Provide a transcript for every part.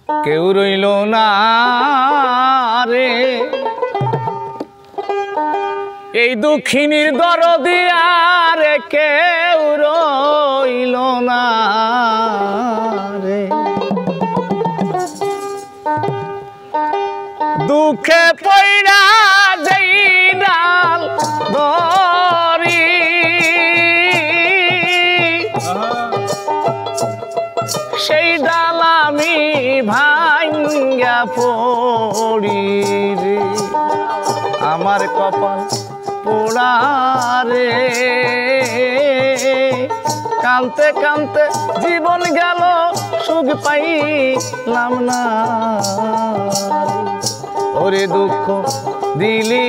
কেউ রইল না রে, এই দুঃখিনীর দরদি আর কেউ রইল না রে। দুঃখে পইড়া যেই ডাল ধরি, সেই ডাল আমি ভাঙ্গা পড়ি রে। আমার কপাল পোড়া রে, কানতে কানতে জীবন গেল সুখ পাইলাম না। ওরে দুঃখ দিলি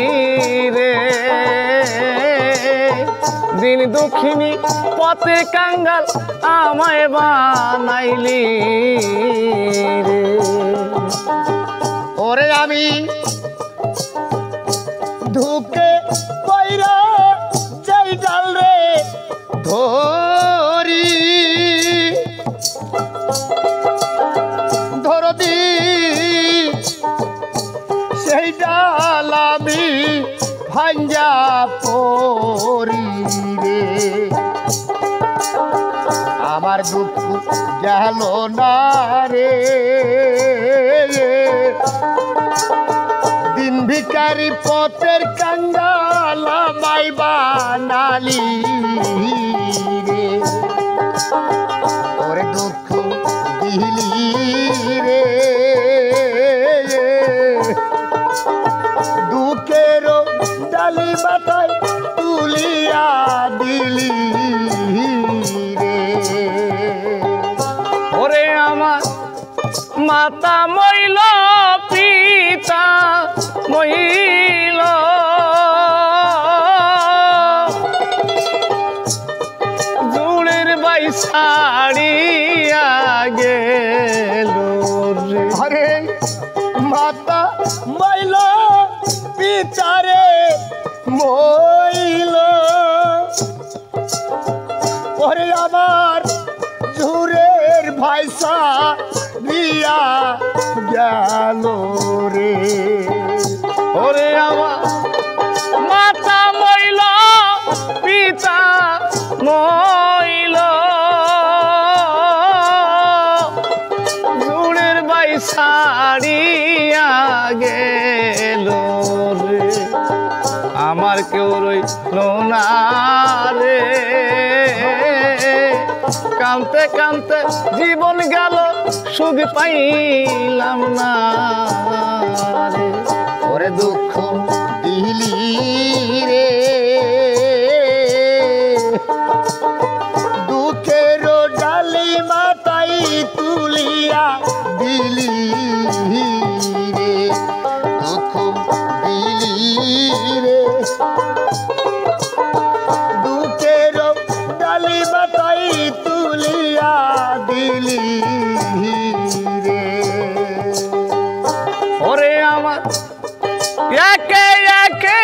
রে, দিন দুঃখিনী পথে কাঙ্গাল আমায় বানাইলি রে। ওরে আমি ধুকে কইরা যাই ডাল রে ধরি, ধরদি সেই ডাল আমি ভাঙ্গা পড়ি রে। আমার দুঃখ গেল না রে, দিন ভিখারি পথের কাঙ্গাল আমায় বানালি রে। ওরে দুঃখ দিলি রে, দুঃখের ডালি মাথায় তুলিয়া দিলি রে। ওরে আমার মাতা মইল পিতা মইল, জুড়ের বাই ছাড়িয়া গেল রে। আরে মাতা মইল পিতারে মইল, ওরে আমার ঝুরের ভাইসা দিয়া গেল রে। ওরে আমার মাতা মইল পিতা মইল, জুড়ের বাই ছাড়িয়া গেল রে। আমার কেউ রইল না রে, কানতে কানতে জীবন গেল সুখ পাইলাম না রে। ওরে দুঃখ দিলি রে, দুঃখের ডালি মাথায় তুলিয়া দিলি রে। দুঃখ দিলি রে, দুঃখের ডালি মাথায় তুলিয়া দিলি রে। ওরে আমার একে একে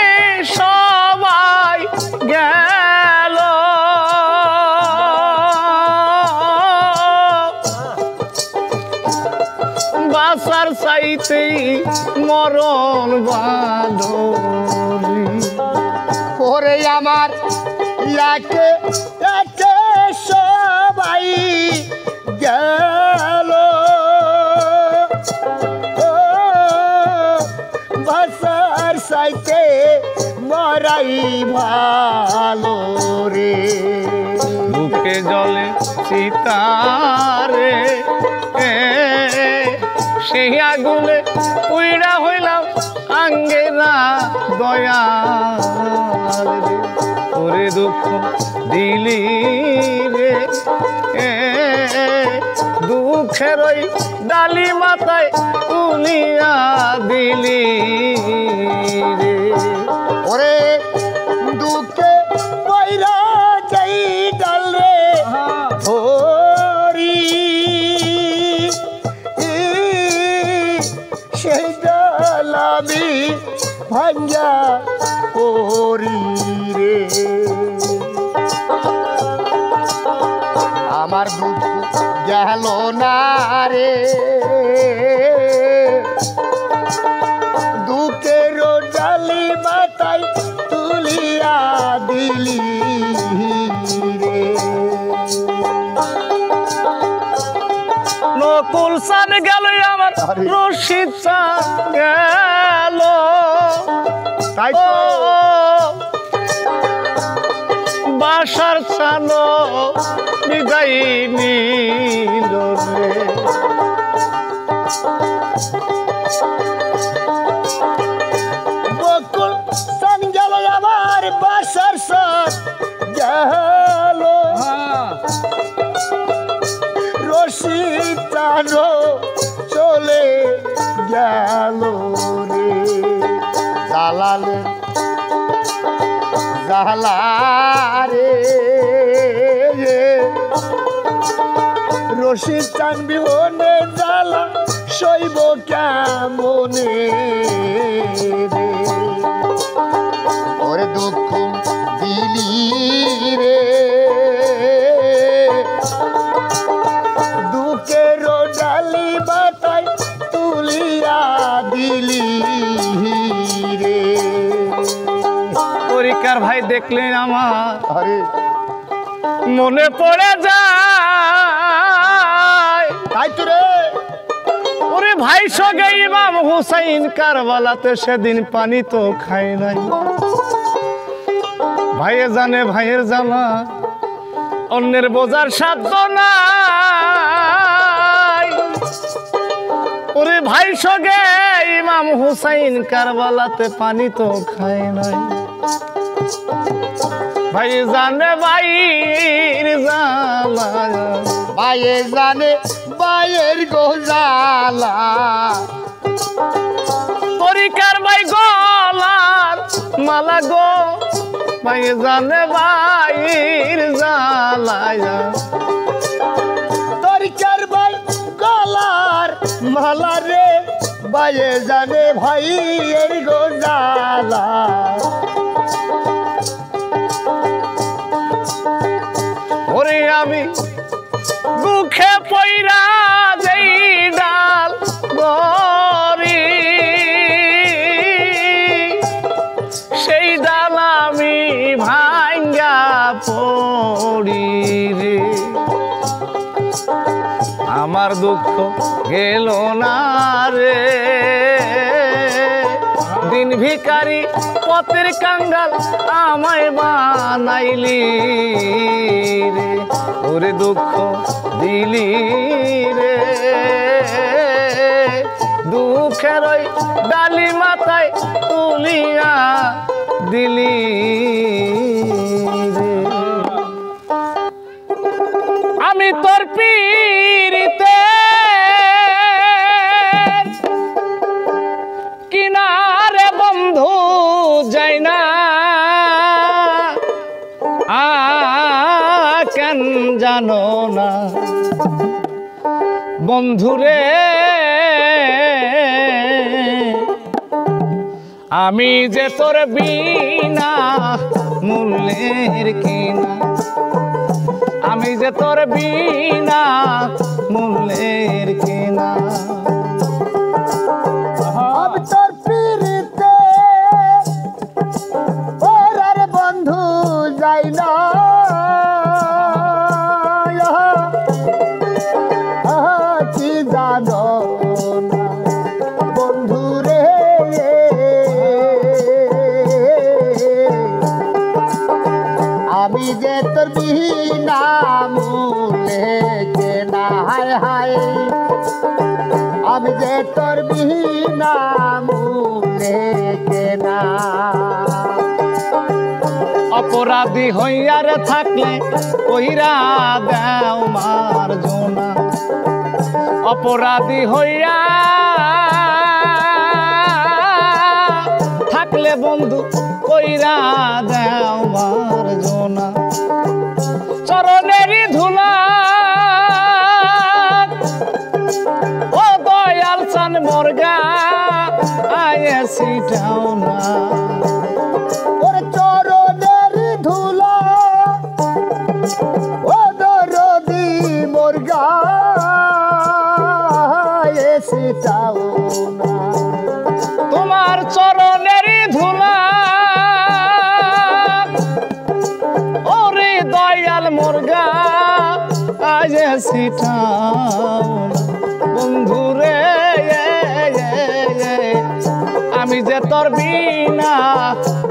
সবাই গেল, বাসার চাইতেই মরণ বাঁধরি। ওরে আমার একে একে সবাই গেল, বাসার সাইতে মরাই ভালো রে। বুকে জলে সীতারে, সেই আগুনে পুইড়া হইলাম আঙ্গেরা দয়াল রে। ওরে দুঃখ দিলি রে, দুঃখের ওই ডালি মাথায় তুলিয়া দিলি রে। ওরে দুঃখে পয়রা যাই ডাল রে ধরি, সেই ডাল আমি ভাঙ্গা পড়ি রে। আমার দুঃখ গেল না রে দুঃখের ডালি মাথায় তুলিয়া দিলি রে নকুল চান গেল আমার রশিদ চান গেল তাই ও বাসার চানো বিদায় নিল রে বকুল চান গেল আমার বাসার সাথ গেল রশিদ চানো চলে গেল রে জালালে জালা রে রশিদ চান বিহনে জালা শৈব কেমনে রে ওরে দুঃখ দিলি রে দুঃখের ডালি বাতায় তুলিয়া দিলি রে পরীক্ষার ভাই দেখলেন আমার আরে মনে পড়ে যায় তাই তো রে ওরে ভাই সঙ্গে ইমাম হুসাইন কারবালাতে সেদিন পানি তো খাই নাই ভাইয়ে জানে ভাইয়ের জ্বালা অন্যের বোঝার সাধ্য নাই ওরে ভাই সঙ্গে ইমাম হুসাইন কারবালাতে পানি তো খায় নাই ভাই জানে ভাইয়ের জ্বালা ভাইয়ে জানে ভাইয়ের গোজালা তরিকার ভাই গলার মালা গো ভাই জানে ভাইয়ের জ্বালা তরিকার ভাই গলার মালা রে ভাইয়ে জানে ভাইয়ের গোজালা ওরে আমি দুঃখে পইরা যেই ডাল গরি সেই ডাল আমি ভাঙ্গা পড়ি রে আমার দুঃখ গেল না রে দিন ভিখারি পথের কাঙ্গাল আমায় বানাইলি রে ওরে দুঃখ দিলি রে দুঃখের ওই ডালি মাথায় তুলিয়া দিলি রে আমি তোর পীড়িতে কিনারে বন্ধু যাই না কেন জানো না বন্ধুরে আমি যে তোর বিনা মূল্যের কিনা আমি যে তোর বিনা মূল্যের কিনা আমি তোর পীড়িতে ওরার বন্ধু যাই না কি জানো না বন্ধু রে আমি যে তোর বিনা মূল্যে কেনা হায় হায় আমি যে তোর বিনা মূল্যে কেনা অপরাধী হইয়ার থাকলে কইরা দাও মার জোনা অপরাধী হইয়া থাকলে বন্ধু কইরা দাও মার জোনা চরণেরই ধুলা ও দয়াল চান মর্গা আয়েছি না ওর চরণের ধুলা ও দরদি মোরগা সিটাও না তোমার চরণেরই ধুলা ওরে দয়াল মুরগা আজ সিটাও বন্ধু রে আমি যে তোর বিনা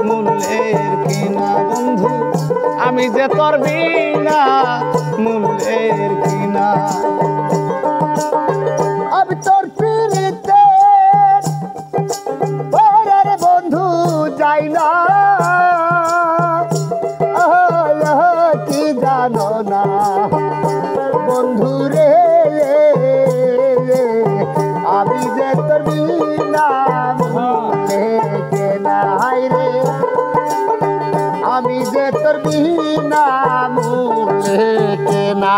মূল্যের কিনা বন্ধু আমি যে তোর বিনা মূল্যের কিনা আমি তোর পিড়িতে ওরে বন্ধু যাই না কি জানো না বন্ধু রে আমি যে তোর বিনা মূল্যে নাই রে আমি যে তোর বিনা মূল্যে না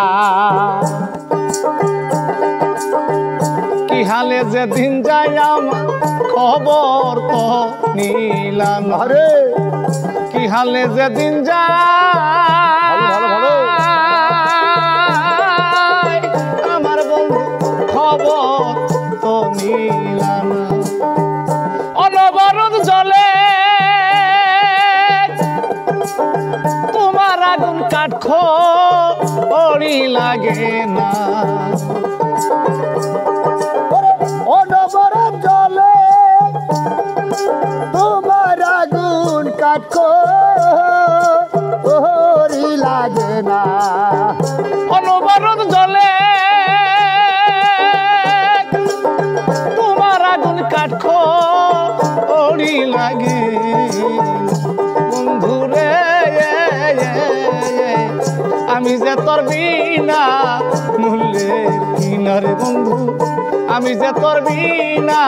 কি হালে যে দিন যায় আমার খবর তো নিলাম আরে কি হালে যে দিন ভালো, ভালো। যায় আমার বন্ধু খবর তো নিলাম অনবরত জলে তোমার আগুন কাঠখো ওড়ি লাগে না অনবরত জলে তোমার আগুন কাঠখো ওরি লাগে না অনবরত জলে তোমার আগুন কাঠখো ওড়ি লাগে বন্ধু রে আমি যে তোর বিনা মূল্যের কিনারে বন্ধু আমি যে তোর বিনা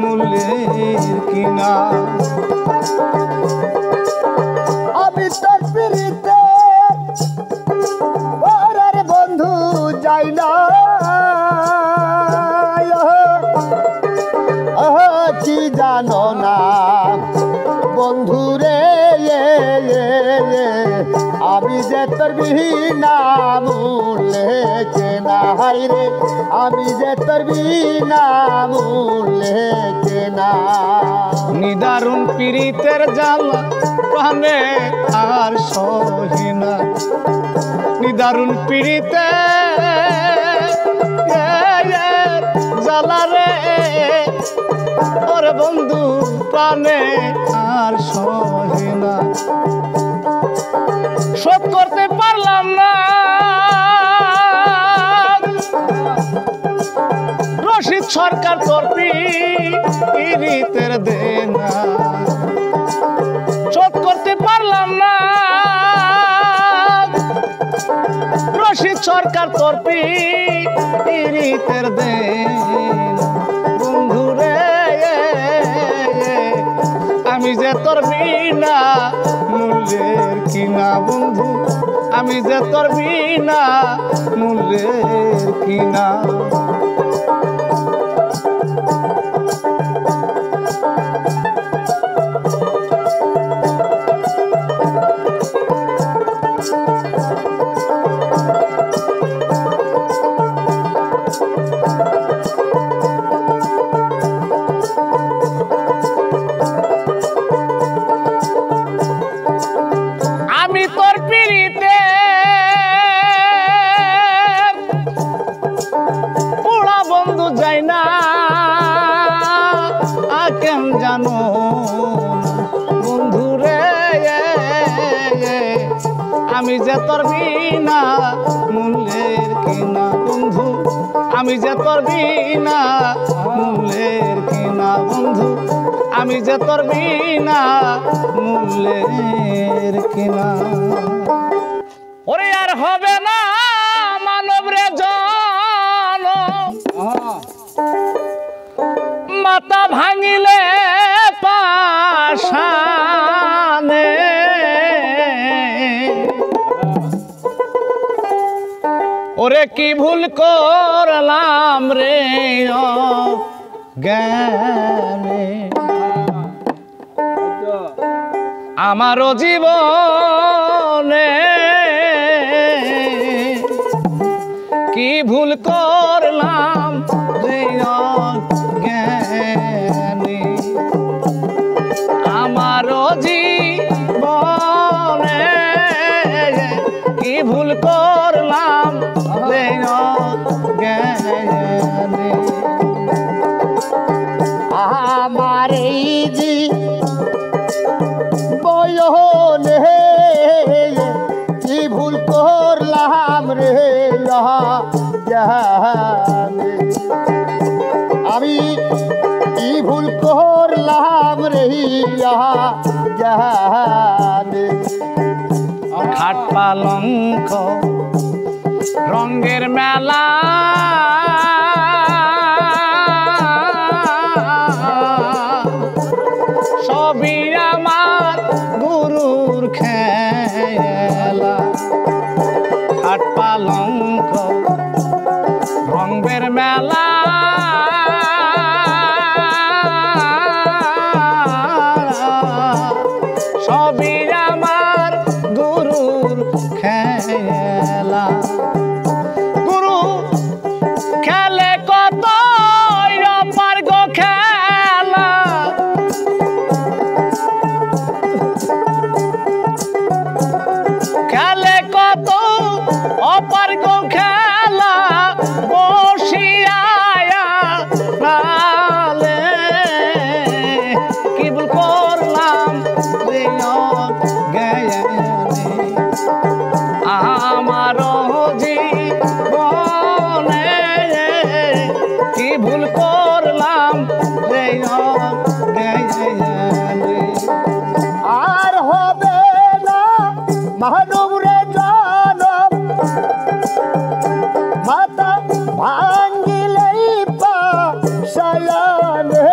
মূল্যের কিনা আমি তোর পিড়িতে ওরে বন্ধু যাই না কি জানো না বন্ধু রে আমি যে তোর বিনা মূল্যে কেনা হাই রে আমি যে তোর বিনা মূল্যে কেনা নিদারুণ পীড়িতের জ্বালা প্রাণে আর সহিনা নিদারুণ পীড়িতে জ্বালা রে ওরে বন্ধু প্রাণে আর সহিনা শোধ করতে পারলাম না রশিদ সরকার তোর পীড়িতের দেনা শোধ করতে পারলাম না রশিদ সরকার তোর পীড়িতের দেনা বন্ধু রে আমি যে তোর বিনা মূল্যের কিনা বন্ধু আমি যে তোর বিনা মূল্যের কিনা আমি তোর পিড়িতে পুরা বন্ধু যাই না কেন জানো বন্ধু রে আমি যে তোর বিনা মূল্যের কিনা বন্ধু আমি যে তোর বিনা মূল্যের কিনা বন্ধু আমি যে তোর বিনা মূল্যের কিনা ওরে আর হবে না মানব রে জন মাথা ভাঙিলে পাশানে ওরে কি ভুল করলাম রে জ্ঞানে আমারও জীবনে কি ভুল করলাম রে জ্ঞানী আমারও জীবনে কি ভুল করলাম রে জ্ঞানী আমার এই জীবনে কি ভুল করলাম রে জানি আমি কি ভুল করলাম রে জানি খাট পালঙ্ক রঙের মেলা সবই আমার গুরুর খেলা খাট পালঙ্ক রঙের মেলা সবই আমার গুরুর খেলা গুরু খেলে কত অপার গো খেলা খেলে কত অপার গো খেলা বসিয়া নালে কি ভুল করলাম রে জ্ঞানী আমার জীবনে কি ভুল করলাম রে জ্ঞানী আর হবে না মানব রে জানব মাতা ভাঙ্গিলেই পা সায়ানে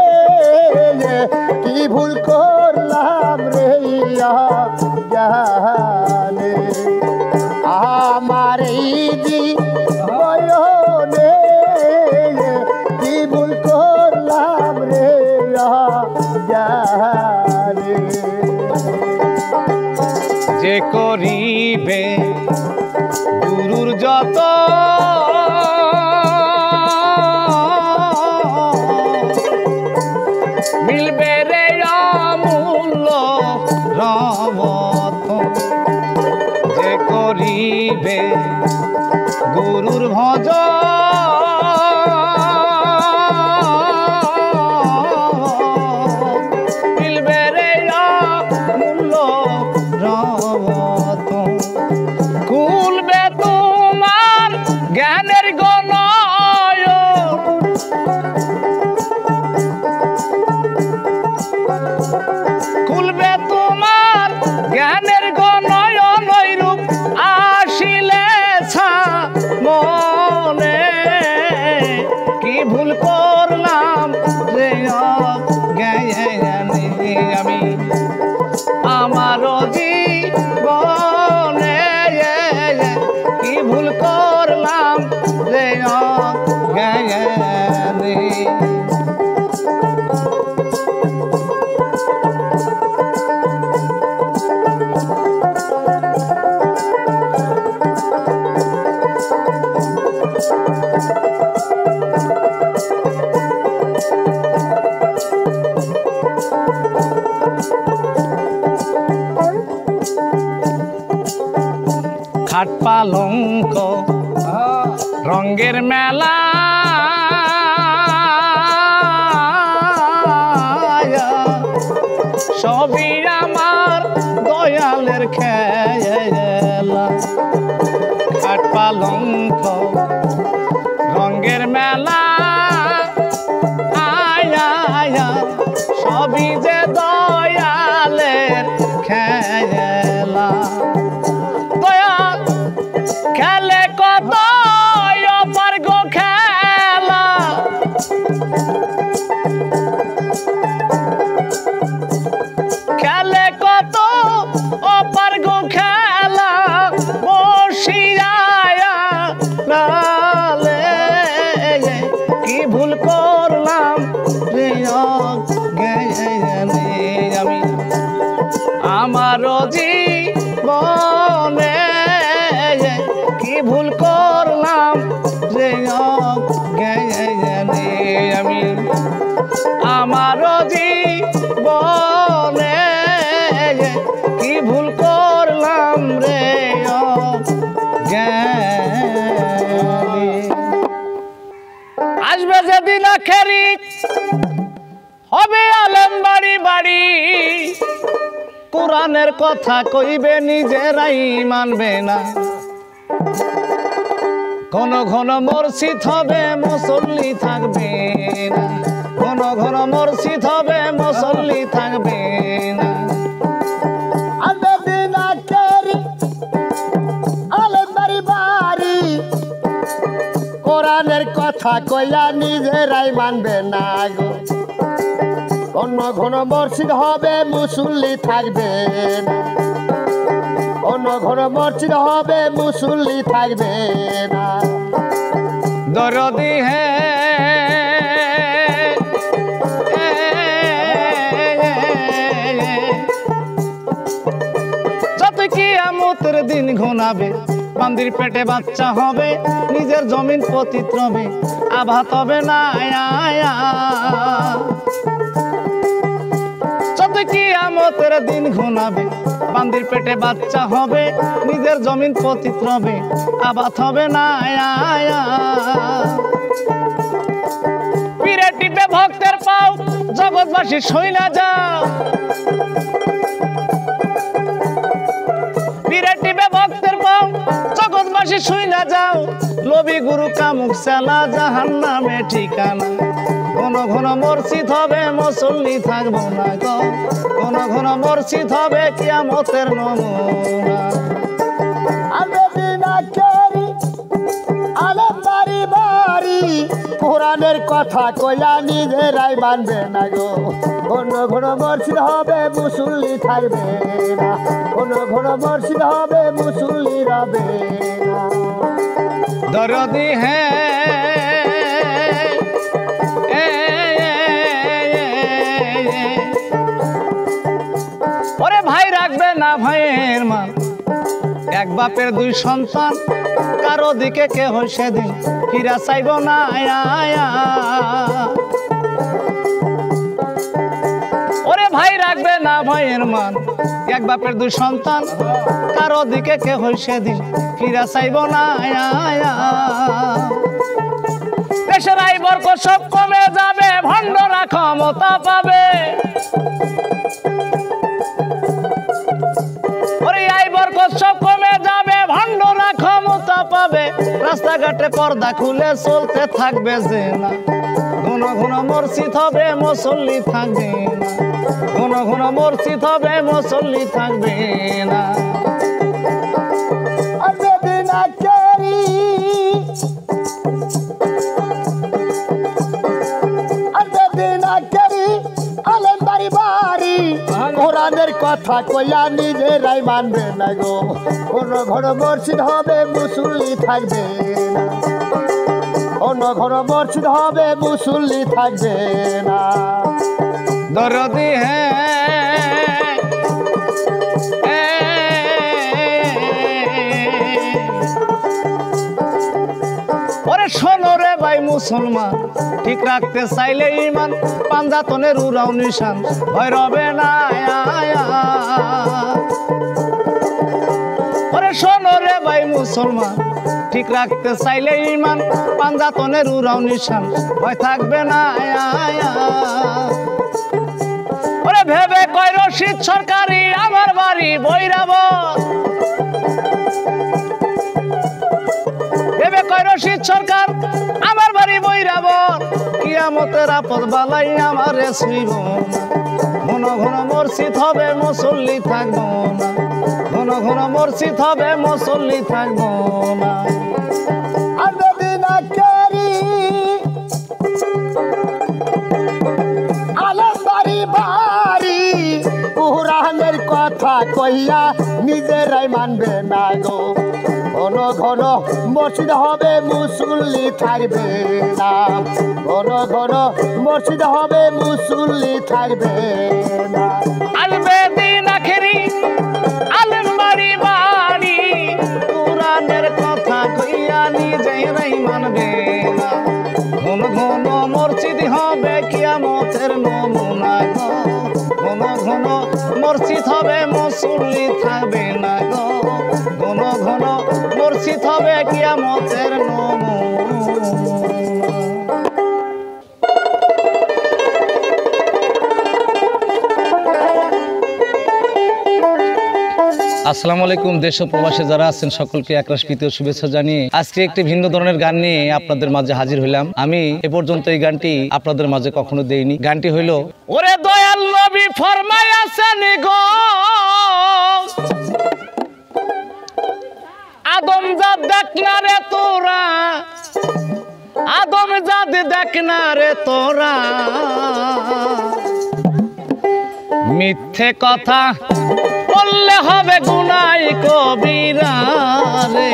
কি ভুল করলাম রে জানে আমার এই জীবনে কি ভুল করলাম রে জানে যে করিবে গুরুর যত মিলবে রে অমূল্য রতন যে করিবে গুরুর ভজন মিলবে রে অমূল্য রতন খুলবে তোমার জ্ঞানের গণয় খুলবে তোমার জ্ঞানের গণয়ন রূপ আসিলে মনে কি ভুল করলাম রে জ্ঞানী আমি আমার জীবনে কি ভুল করলাম রে জ্ঞানী খাট পালঙ্ক রঙের মেলা সবই আমার দয়ালের খেলা খাট পালঙ্ক রঙের মেলা আয়া আয়া সবই যে দয়ালের খেলা দয়াল খেলে কত অপার গো খেলা খেলে কত অপার গো খেলা বসিয়া আমারও জীবনে কি ভুল করলাম রে জ্ঞানী। আসবে যেদিন আখেরি হবে আলেম বাড়ি বাড়ি, কোরআনের কথা কইবে নিজেরাই মানবে না। ঘন ঘন মসজিদ হবে মুসল্লি থাকবে না, ঘন ঘন মসজিদ হবে মুসল্লি থাকবে না। কোরআনের কথা কইয়া নিজেরাই মানবে না গো। ঘন ঘন মসজিদ হবে মুসল্লি থাকবে না, ঘন ঘন মসজিদ হবে মুসল্লি থাকবে না। দরদি হে যত কিয়ামতের দিন ঘনাবে, বান্দির পেটে বাচ্চা হবে, নিজের জমিন পতিত রবে, আঘাত হবে না। যত কিয়ামতের দিন ঘনাবে, বান্দির পেটে বাচ্চা হবে, নিজের জমিন পতিত রবে, আঘাত হবে না। পীরে টিপে ভক্তের পাও, জগৎবাসী সইনা যাও। পীরে টিপে ভক্তের পাও, জগৎবাসী সইনা যাও। লোভী গুরু কামুক সেলা, জাহান্নামে ঠিকানা। ঘন ঘন মসজিদ হবে মুসল্লি থাকবো না গো, ঘন ঘন মসজিদ হবে কিয়ামতের নমুনা। কোরআনের কথা কইয়া নিজেরাই মানবে না গো। ঘন ঘন মসজিদ হবে মুসল্লি থাকবে না, ঘন ঘন মসজিদ হবে মুসল্লি রবে না। দরদি হে ওরে ভাই রাখবে না ভাইয়ের মান, এক বাপের দুই সন্তান, কারো দিকে কে হয় সেদিন ফিরা চাইব না। ওরে ভাই রাখবে না ভাইয়ের মান, এক বাপের দুই সন্তান, কারো দিকে কে হয় সেদিন ফিরা চাইব না। দেশের আয় বরকত সব কমে যাবে, ভণ্ডরা ক্ষমতা পাবে। ওরে আয় বরকত সব কমে যাবে, ভণ্ডরা ক্ষমতা পাবে। রাস্তাঘাটে পর্দা খুলে চলতে থাকবে যে না, ঘন ঘন মসজিদ হবে মুসল্লি থাকবে না, ঘন ঘন মসজিদ হবে মুসল্লি থাকবে না। কোরআনের কথা কইয়া নিজেরাই মানবে না গো। ঘন ঘন মসজিদ হবে মুসল্লি থাকবে না, ঘন ঘন মসজিদ হবে মুসল্লি থাকবে না। দরদি হে ওরে শোনো রে ভাই মুসলমান, ঠিক রাখতে চাইলে ইমান, পাঞ্জাতনের উড়াও নিশান, ভয় রবে না। ওরে শোনো রে ভাই মুসলমান, ঠিক রাখতে চাইলে ইমান, পাঞ্জাতনের উড়াও নিশান, ভয় থাকবে না। ওরে ভেবে কয় রশিদ সরকারি আমার বাড়ি বৈরাবত, ভেবে কয় রশিদ সরকার আমার বাড়ি বৈরাবত, কিয়ামতের আপদ বালাই আমারে ছুইব না। ঘন ঘন মসজিদ হবে মুসল্লি থাকবো না, ঘন ঘন মসজিদ হবে মুসল্লি থাকবো না। কোরআনের কথা কইয়া নিজেরাই মানবে না গো। ঘন ঘন মসজিদ হবে মুসল্লি থাকবে না, ঘন ঘন মসজিদ হবে মুসল্লি থাকবে না। আসবে দিন আখেরি আলেম বাড়ি বাড়ি, কোরআনের কথা কইয়া নিজেরাই মানবে না। ঘন ঘন মসজিদ হবে হবে কিয়ামতের নমুনা গো, ঘন ঘন মসজিদ হবে মুসল্লি থাকবে না গো, ঘন ঘন মসজিদ হবে কিয়ামতের নমুনা। আসসালামু আলাইকুম। দেশ ও প্রবাসে যারা আছেন সকলকে একরাশ প্রীতি ও শুভেচ্ছা জানিয়ে আজকে একটি ভিন্ন ধরনের গান নিয়ে আপনাদের মাঝে হাজির হইলাম। আমি এ পর্যন্ত এই গানটি আপনাদের মাঝে কখনো দেইনি। গানটি হইল ওরে দয়াল নবী ফরমায়াছেন গো, আদম জাত দেখ না রে তোরা, আদম জাত দেখ না রে তোরা, মিথ্যে কথা বললে হবে গুনাই কবিরা রে,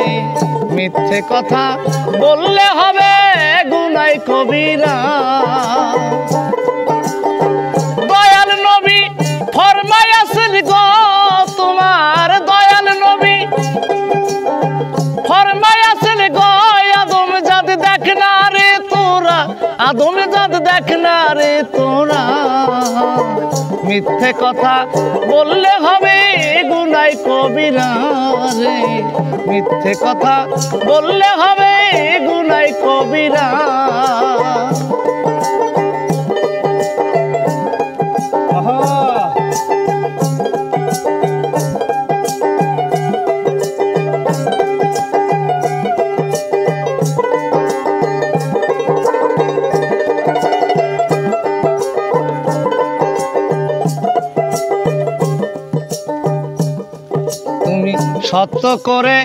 মিথ্যে কথা বললে হবে গুনাই কবিরা। দয়াল নবী ফরমায়াছেন গো, তোমার দয়াল নবী ফরমায়াছেন গো, আদম জাত দেখ না রে তোরা, আদম জাত দেখ না রে তোরা, মিথ্যে কথা বললে হবে গুনাই কবিরা রে, মিথ্যে কথা বললে হবে গুনাই কবিরা। সত্য করে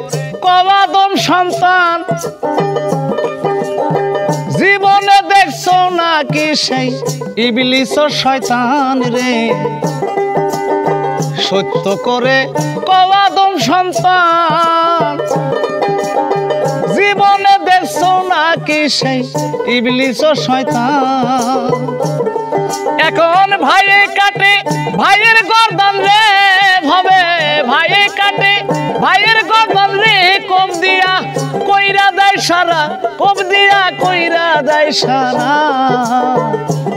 কবাদম সন্তান, জীবনে দেখছো নাকি সেই ইবলিস ও শয়তান রে, সত্য করে কবাদম সন্তান, জীবনে দেখছো নাকি সেই ইবলিস ও শয়তান। এখন ভাইয়ে কাটে ভাইয়ের গর্দান রে, ভাবে ভাইয়ে কাটে ভাইয়ের গর্দান রে, কম দিয়া কইরা দেয় সারা, কম দিয়া কইরা দেয় সারা,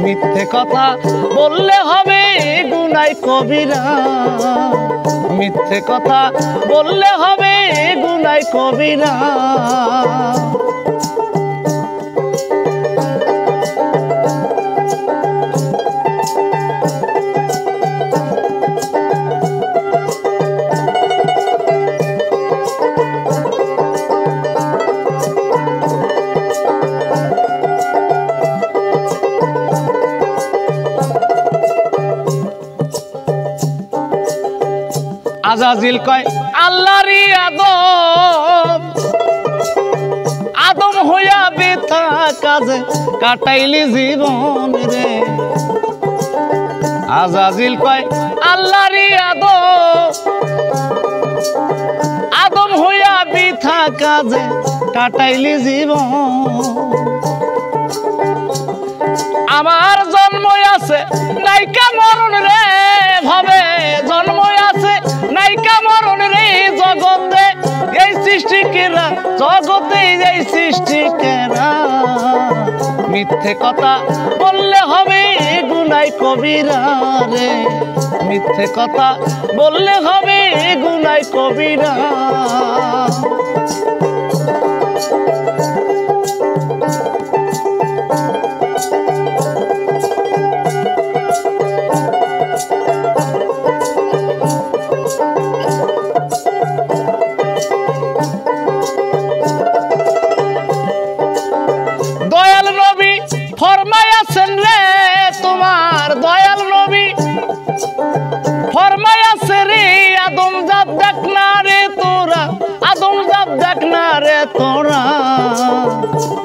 মিথ্যে কথা বললে হবে গুনাই কবিরা, মিথ্যে কথা বললে হবে গুনাই কবিরা। আজাজিল কয় আল্লাহরই আদম, আদম হইয়া বৃথা কাজে কাটাইলি জীবন রে, আজাজিল কয় আল্লাহরই আদম, আদম হইয়া বৃথা কাজে কাটাইলি জীবন। আমার জন্ম আছে নাইকা মরণ রে, ভাবে জন্ম আছে নাইকা মরণ রে, জগতে এই সৃষ্টি কেরা, জগতে এই সৃষ্টি কেরা, মিথ্যে কথা বললে হবে গুনাই কবিরা রে, মিথ্যে কথা বললে হবে গুনাই কবিরা। দয়াল নবী ফরমায়াছেন রে, তোমার দয়াল নবী ফরমায়াছে রে, আদম জাত দেখ না রে তোরা, আদম জাত দেখ না রে তোরা,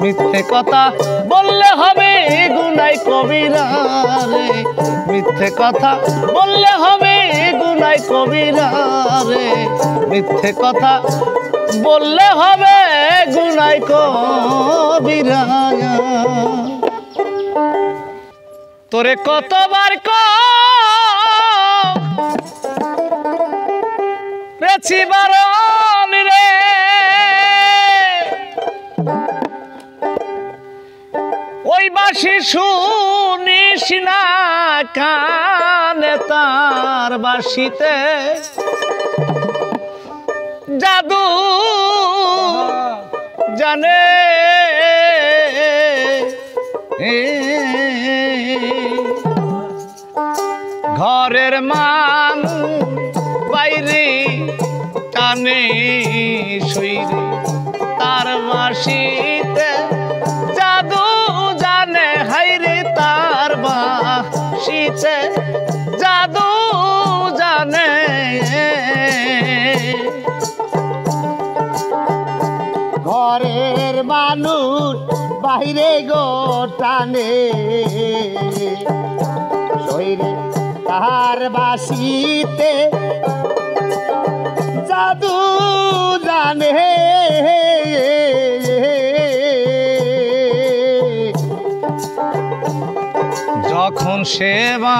মিথ্যে কথা বললে হবে গুনাই কবিরা রে, মিথ্যে কথা বললে হবে গুনাই কবিরা রে, মিথ্যে কথা বললে হবে গুনাই কবিরা। তোরে কতবার করেছি বারণ রে, ওই বাঁশি শুনিস না কানে তার বাঁশিতে জাদু জানে ঘরের মান বাইরে টানে শৈরে তার বাঁশিতে জাদু জানে হাইরে তার বাঁশিতে জাদু জানে ঘরের মানুষ বাইরে গো টানে শৈরে তাহার বাঁশিতে জাদু জানে যখন সেবা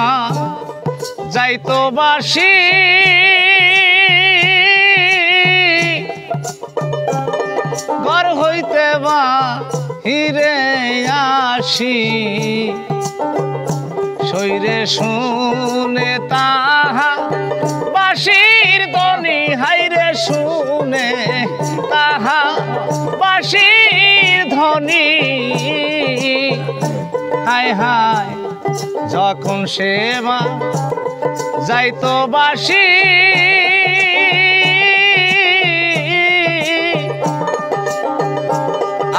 যাইতো বাঁশি ঘর হইতে বা হিরে আসি শৈরে শুনে তাহা বাঁশির ধ্বনি হাইরে শুনে তাহা বাঁশির ধ্বনি হায় হায় যখন সেবা যাইতো বাঁশি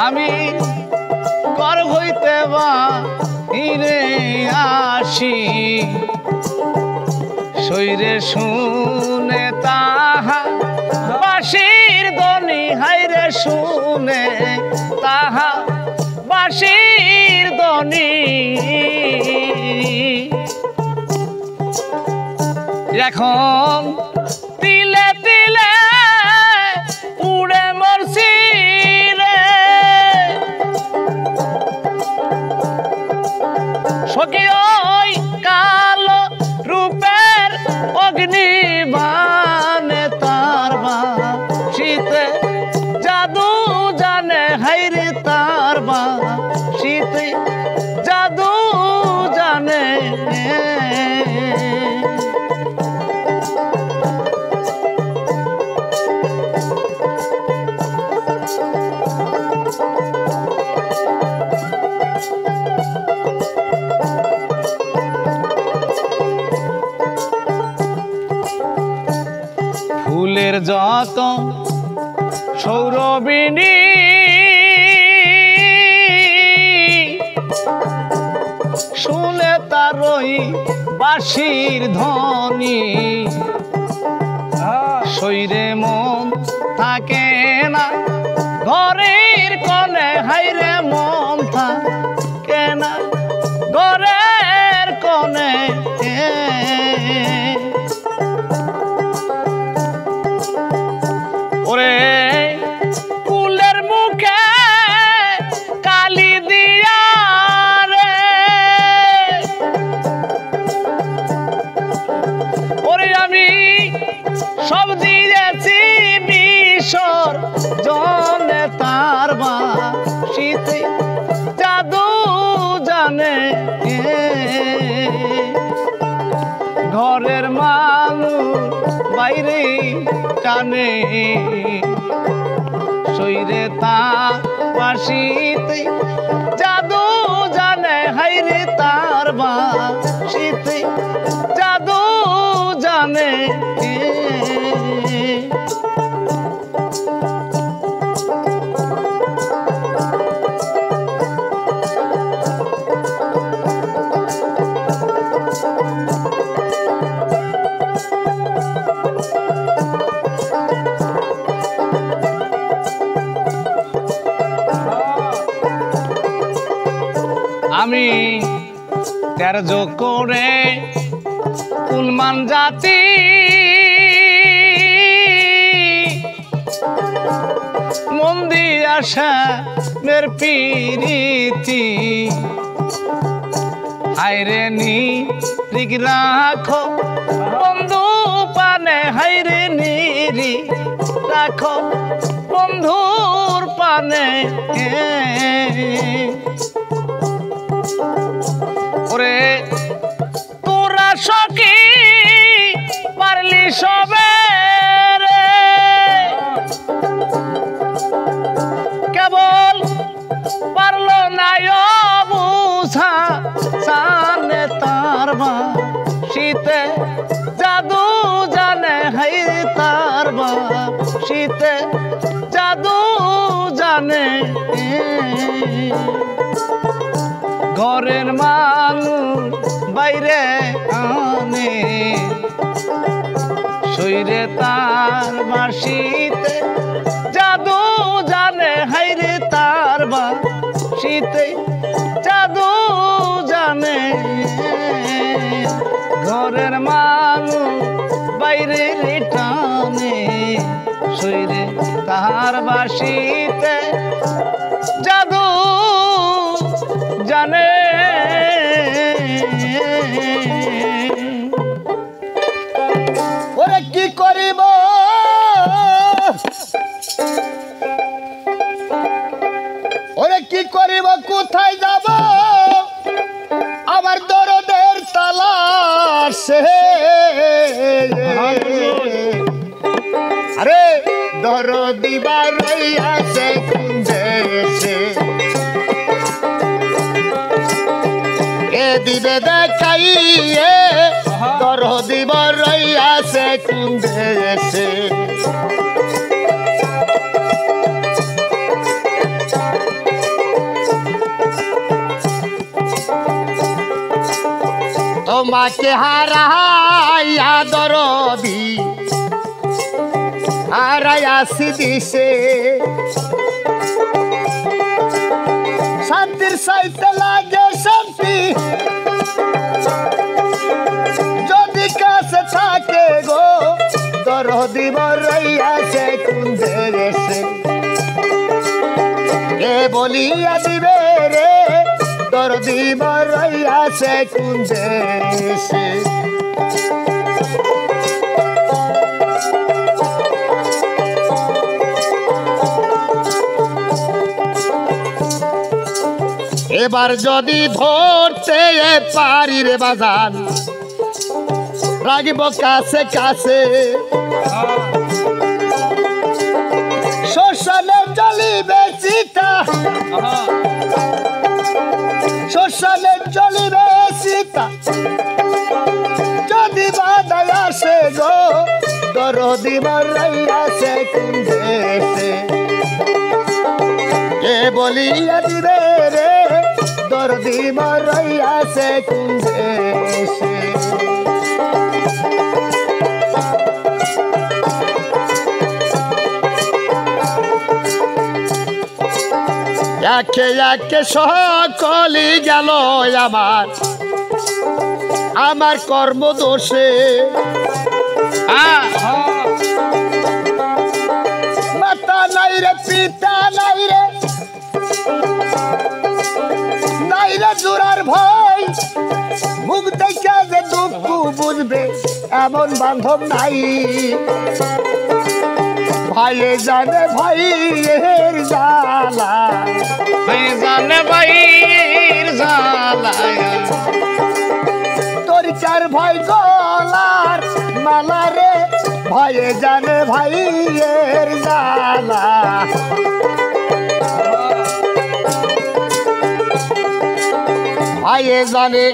আমি ঘর হইতে বা হিরে আসি শৈরে শুনে তাহা বাঁশির ধ্বনি হাইরে শুনে তাহা বাঁশির ধ্বনি এখন তিলে তিলে উড়ে মরছি রে সখী ওই কালো রূপের অগ্নি বানে তার বাঁশিতে জাদু জানে হাইরে তার বাঁশিতে জাদু জানে ফুলের যত সৌরবিনী শুনে তারই বাঁশির ধ্বনি শৈরে মন থাকে না ঘরের কোণে হাইরে মন থাকে না ঘরের কোণে ওরে কুলের মুখে কালি দিয়া রে ওরে আমি সব দিয়েছি মিশর জনে তার বাঁশিতে জাদু জানে ঘরের মানুষ বাইরে টানে শৈরে তার বাঁশিতে জাদু জানে হাইরে তার বাঁশিতে জাদু জানে আমি ত্যার্য করে কুলমান জাতি মন দিয়ে আসা মের পিরিতি হাইরে নি রিক রাখো বন্ধু পানে হাইরে নিরি রাখো বন্ধুর পানে ওরে তোরা সখী পারলি সবে রে, কেবল পারলো না বুঝা জানে তার শীতে জাদু জানে হাই তার শীতে জাদু জানে। ঘরের মানুষ বাইরে আনে শরীরে তার শীতে জাদু জানে হাইরে তার শীতে জাদু জানে। ঘরের মানুষ বাইরে টানে শরীরে তার শীতে জাদু জানে। ওরে কি করিব ওরে কি করিব কোথায় যাব আমার দরদের তালাশে। আরে দরদি বারাইয়াছে কোন দেশে, এ দিবে দেখাইয়ে দরদি বারাইয়াছে কোন দেশে। তোমাকে হারাইয়া দরদি হারাইয়াছি দিশে, শান্তির সাইতে লাগে শান্তি যদি কাছে থাকে গো দরদি বারাইয়াছে কোন দেশে। এ বলিয়া দিবে রে দরদি বারাইয়াছে কোন দেশে। এবার যদি ধরতে পারি রে বাজান রাগিব কাছে কাছে, শ্মশানে জ্বলিবে চিতা শ্মশানে জ্বলিবে চিতা যদি বাধায় আসে গো দরদি বারাইয়াছে কোন দেশে। এ বলিয়া দিবে রে দরদি বারাইয়াছে কোন দেশে। একে একে সকলি গেল আমার আমার কর্মদোষে। মাতা নাই রে পিতা নাই রে নাই রে জোড়ার ভয়, মুখ দেখে যে দুঃখ বুঝবে এমন বান্ধব নাই। ভাইয়ে জানে ভাইয়ের জ্বালা, ভাই জানে ভাইয়ের জ্বালা, তোর চার ভাই গলার মালা রে ভাইয়ে জানে ভাইয়ের জ্বালা। ভাইয়ে জানে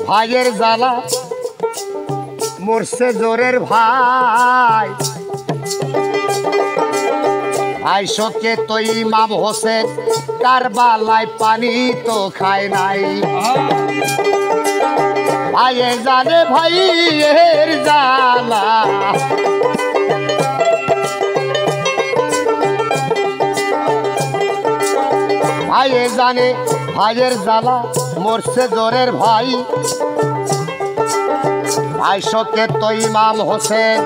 ভাইয়ের জ্বালা মরছে জোরের ভাই। ভাই শোকে তো ইমাম হোসেন কারবালায় পানি তো খায় নাই। ভাইয়ে জানে ভাইয়ের জ্বালা, ভাইয়ে জানে ভাইয়ের জ্বালা মরছে জোরের ভাই। ভাই শোকে তো ইমাম হোসেন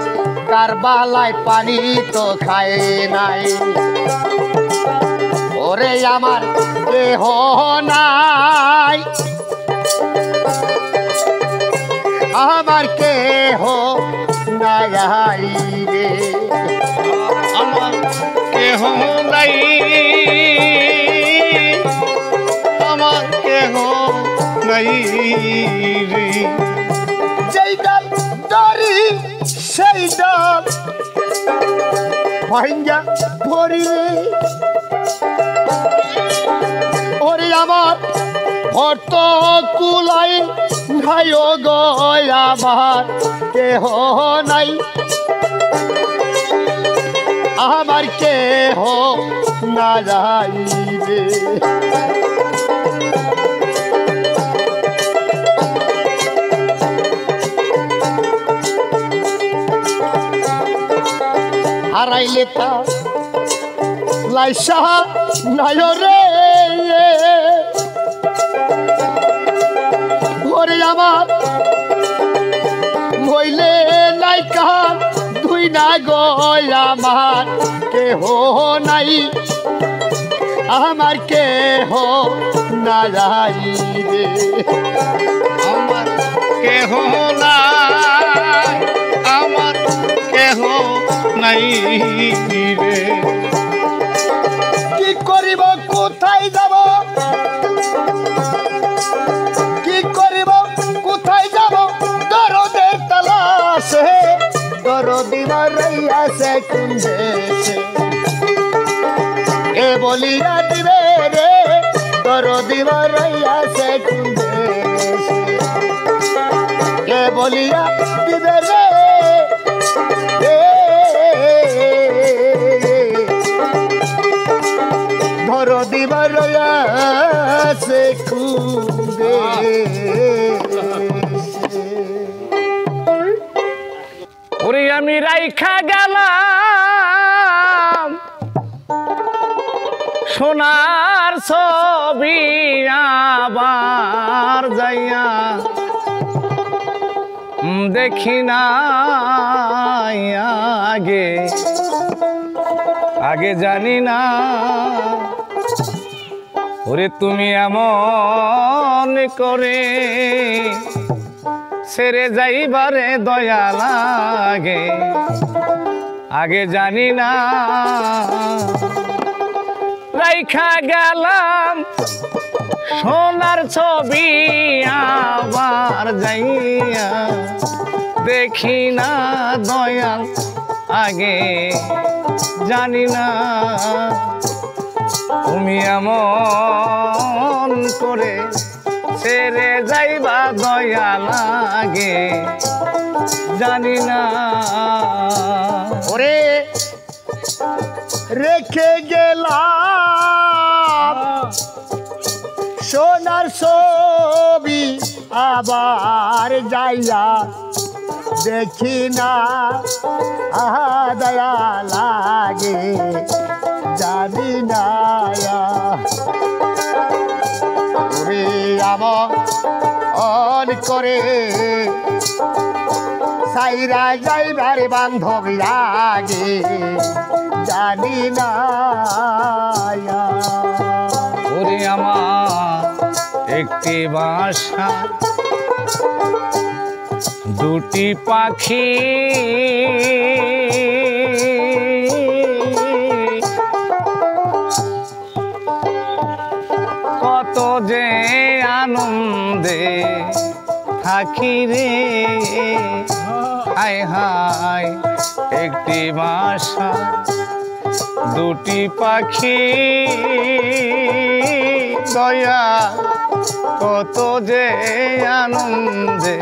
কারবালায় পানি তো খায় নাই। ওরে আমার দেহ নাই আমার কেহ নাই রে, আমার কেহ নাই আমার কেহ নাই রে যেই ডাল ধরি সেই ডাল ভাঙ্গা পড়িলে ওরে আমার ভর্ত কুলাই নাই গো আমার কেহ নাই আমার কেহ না যাইবে হারাইলে তা লাইসা নাই রে ওরে আমার মইলে নাই কান দুই না গো আমার কেহ নাই আমার কেহ না যাইবে আমার কেহ নাই আমার কেহ নাই রে কি করিব কোথায় যাব কি করিব কোথায় যাব দরদের তালাশে দরদি মারাইয়াছে কোন দেশে এ বলিয়া দিবে রে দরদি মারাইয়াছে কোন দেশে এ বলিয়া দিবে রে ধরো দিবার আছে কুন্দে ওরে আমি রাইখা গেলাম সোনার ছবি আবার যাইয়া দেখি না আগে আগে জানি না ওরে তুমি এমন করে ছেড়ে যাইবারে দয়া লাগে আগে জানি না রাইখা গেলাম সোনার ছবি আবার যাইয়া দেখি না দয়াল আগে জানি না তুমি এমন করে ছেড়ে যাইবা দয়া লাগে জানি না ওরে রেখে গেলাম সোনার ছবি আবার যাইয়া দেখি না আহা দয়া লাগে জানি না ওরে আমন করে সাইরা যাইবার বান্ধব লাগে জানি না ওরে আমার একটি বাসা দুটি পাখি কত যে আনন্দে থাকি রে হায় হায় একটি বাসা দুটি পাখি দয়া কত যে আনন্দে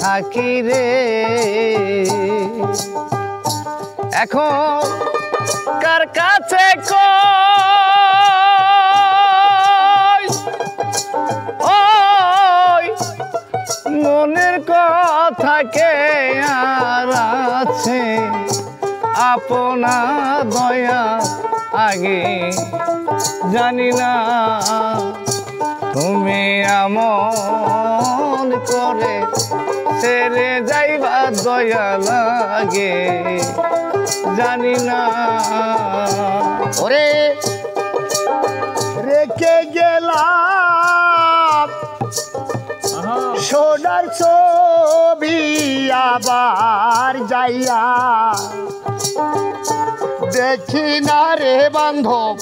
থাকি রে এখন কার কাছে ওই মনের কথা কে আর আছে আপনা দয়া আগে জানি না তুমি এমন করে ছেড়ে যাইবা দয়া লাগে জানি না ওরে রেখে গেলাম সোনার ছবি আবার যাইয়া দেখি না রে বান্ধব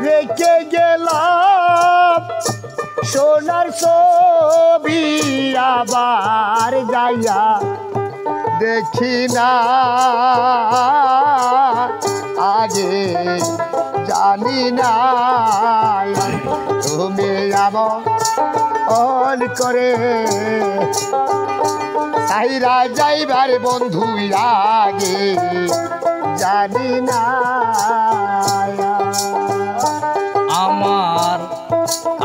রেখে গেলাম সোনার ছবি আবার যাইয়া দেখি না আগে জানি না তুমি আমল করে সাইরা যাইবার বন্ধু আগে জানি না আমার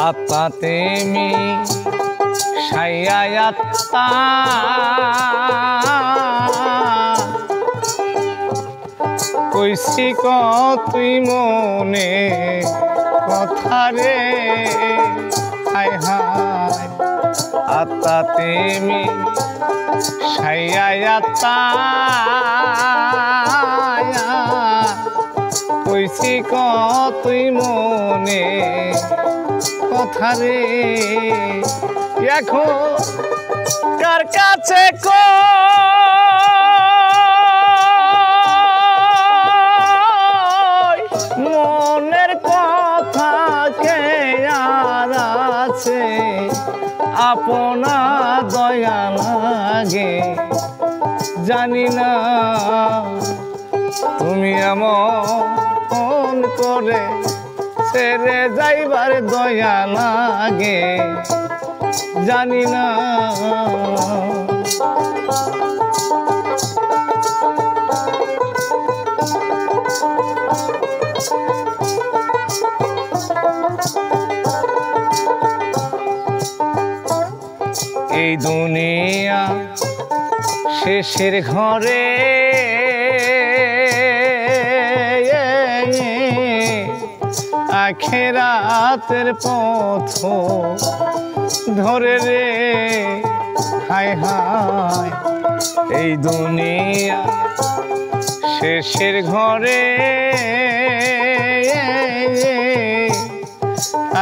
আত্মাতে মি সাইয়া আত্মা কইছি তুই মনে কথা রে হায় হায় আত্মাতে মি সাইয়া আত্মা কইছি তুই মনে কথা রে এখন কার কাছে মনের কথা কে আর আছে আপনা দয়া লাগে জানি না তুমি এমন করে ছেড়ে যাইবার দয়া লাগে জানি না এই দুনিয়া শেষের ঘরে আখেরাতের পথ ধরে রে হায় হায় এই দুনিয়া শেষের ঘরে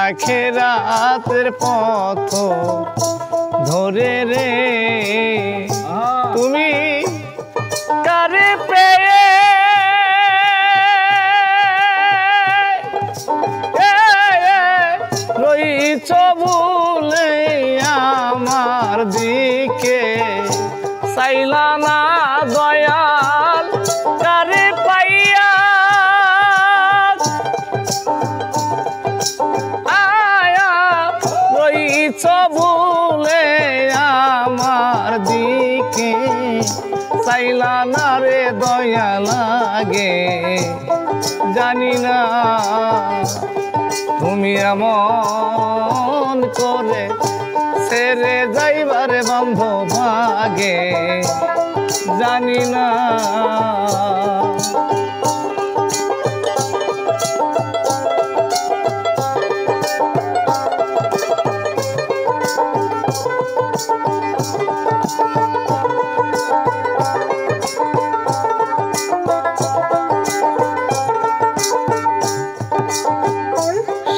আখেরাতের পথ ধরে রে তুমি কারে পেয়ে রইছ ভুলে আমার দিকে চাইলা না দয়াল কারে পাইয়া আয়া রইছ ভুলে আমার দিকে চাইলা না রে দয়া লাগে জানি না তুমি এমন করে ছেড়ে যাইবারে বন্ধ ভাগে জানি না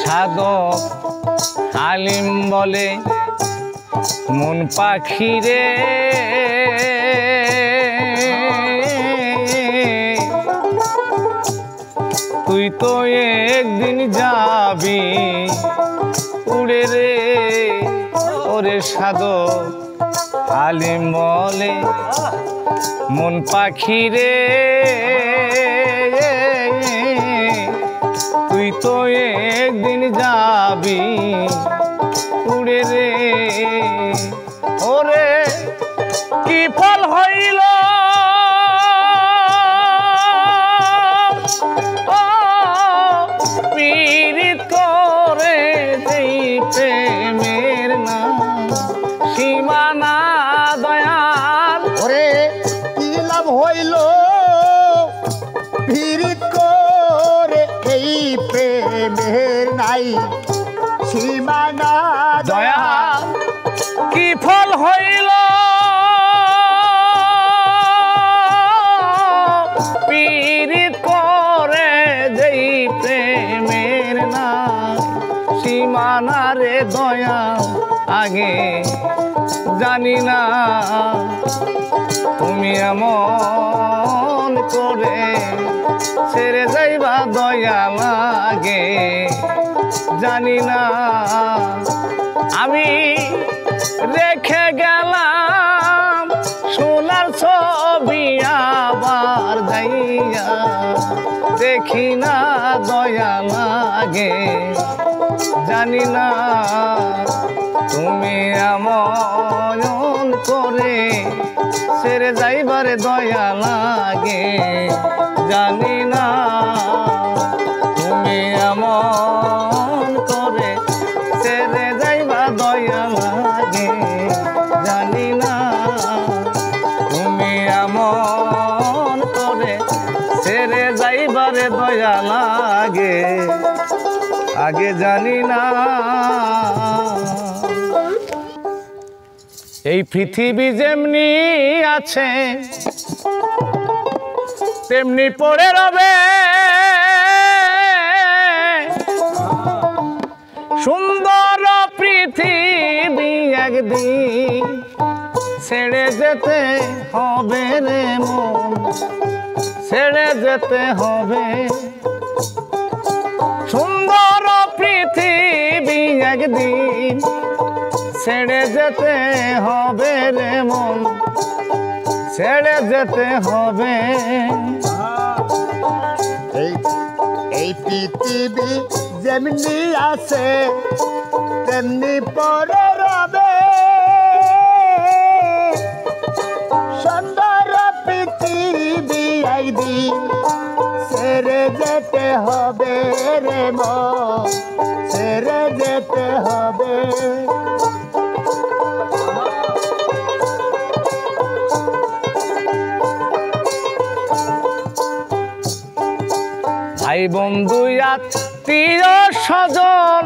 সাধক আলিম বলে মন পাখি রে তুই তো একদিন যাবি উড়ে রে ওরে সাধক আলিম বলে মন পাখি রে তুই তো একদিন যাবি উড়ে রে ওরে কি ফল হইল পীড়িত করে যেই প্রেমের না সীমানা দয়াল ওরে কি লাভ হইল পীড়িত করে এই প্রেমের নাই সীমানা দয়া কি ফল হইল পীড়িত করে যেই প্রেমের না সীমানা রে দয়া আগে জানি না তুমি এমন করে ছেড়ে যাইবা দয়া লাগে জানি না আমি রেখে গেলাম সোনার ছবি আবার যাইয়া দেখি না দয়া লাগে জানি না তুমি এমন করে ছেড়ে যাইবারে দয়া লাগে জানি না তুমি এমন করে ছেড়ে যাইবা দয়া লাগে জানি না তুমি এমন করে ছেড়ে যাইবারে দয়া লাগে আগে জানি না এই পৃথিবী যেমনি আছে তেমনি পড়ে রবে সুন্দর পৃথিবী একদিন ছেড়ে যেতে হবে রে মন ছেড়ে যেতে হবে সুন্দর পৃথিবী একদিন ছেড়ে যেতে হবে রে মন ছেড়ে যেতে হবে এই পৃথিবী যেমনি আছে তেমনি পরে রবে সুন্দর পৃথিবী একদিন ছেড়ে যেতে হবে রে মন ছেড়ে যেতে হবে ভাই বন্ধু আত্মীয় স্বজন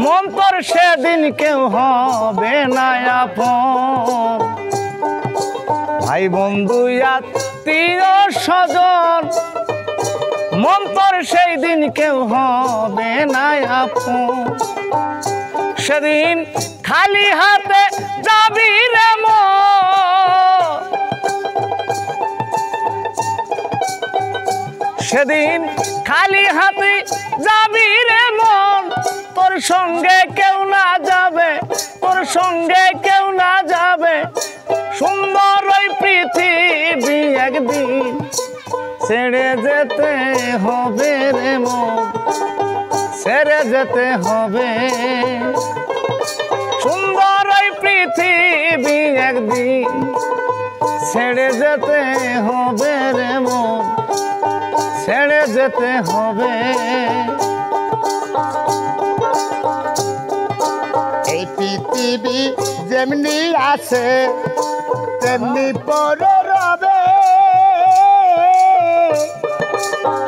মন্তর সেদিন কেউ হবে না আপন ভাই বন্ধু আত্মীয় স্বজন মন্তর সেই দিন কেউ হবে না আপন সেদিন খালি হাতে যাবি রে মন সেদিন খালি হাতে যাবি রে মন তোর সঙ্গে কেউ না যাবে তোর সঙ্গে কেউ না যাবে সুন্দর ওই পৃথিবী একদিন ছেড়ে যেতে হবে রে মন ছেড়ে যেতে হবে সুন্দর ওই পৃথিবী একদিন ছেড়ে যেতে হবে রে মন ছেড়ে যেতে হবে এই পৃথিবী যেমনি আছে তেমনি পরে রবে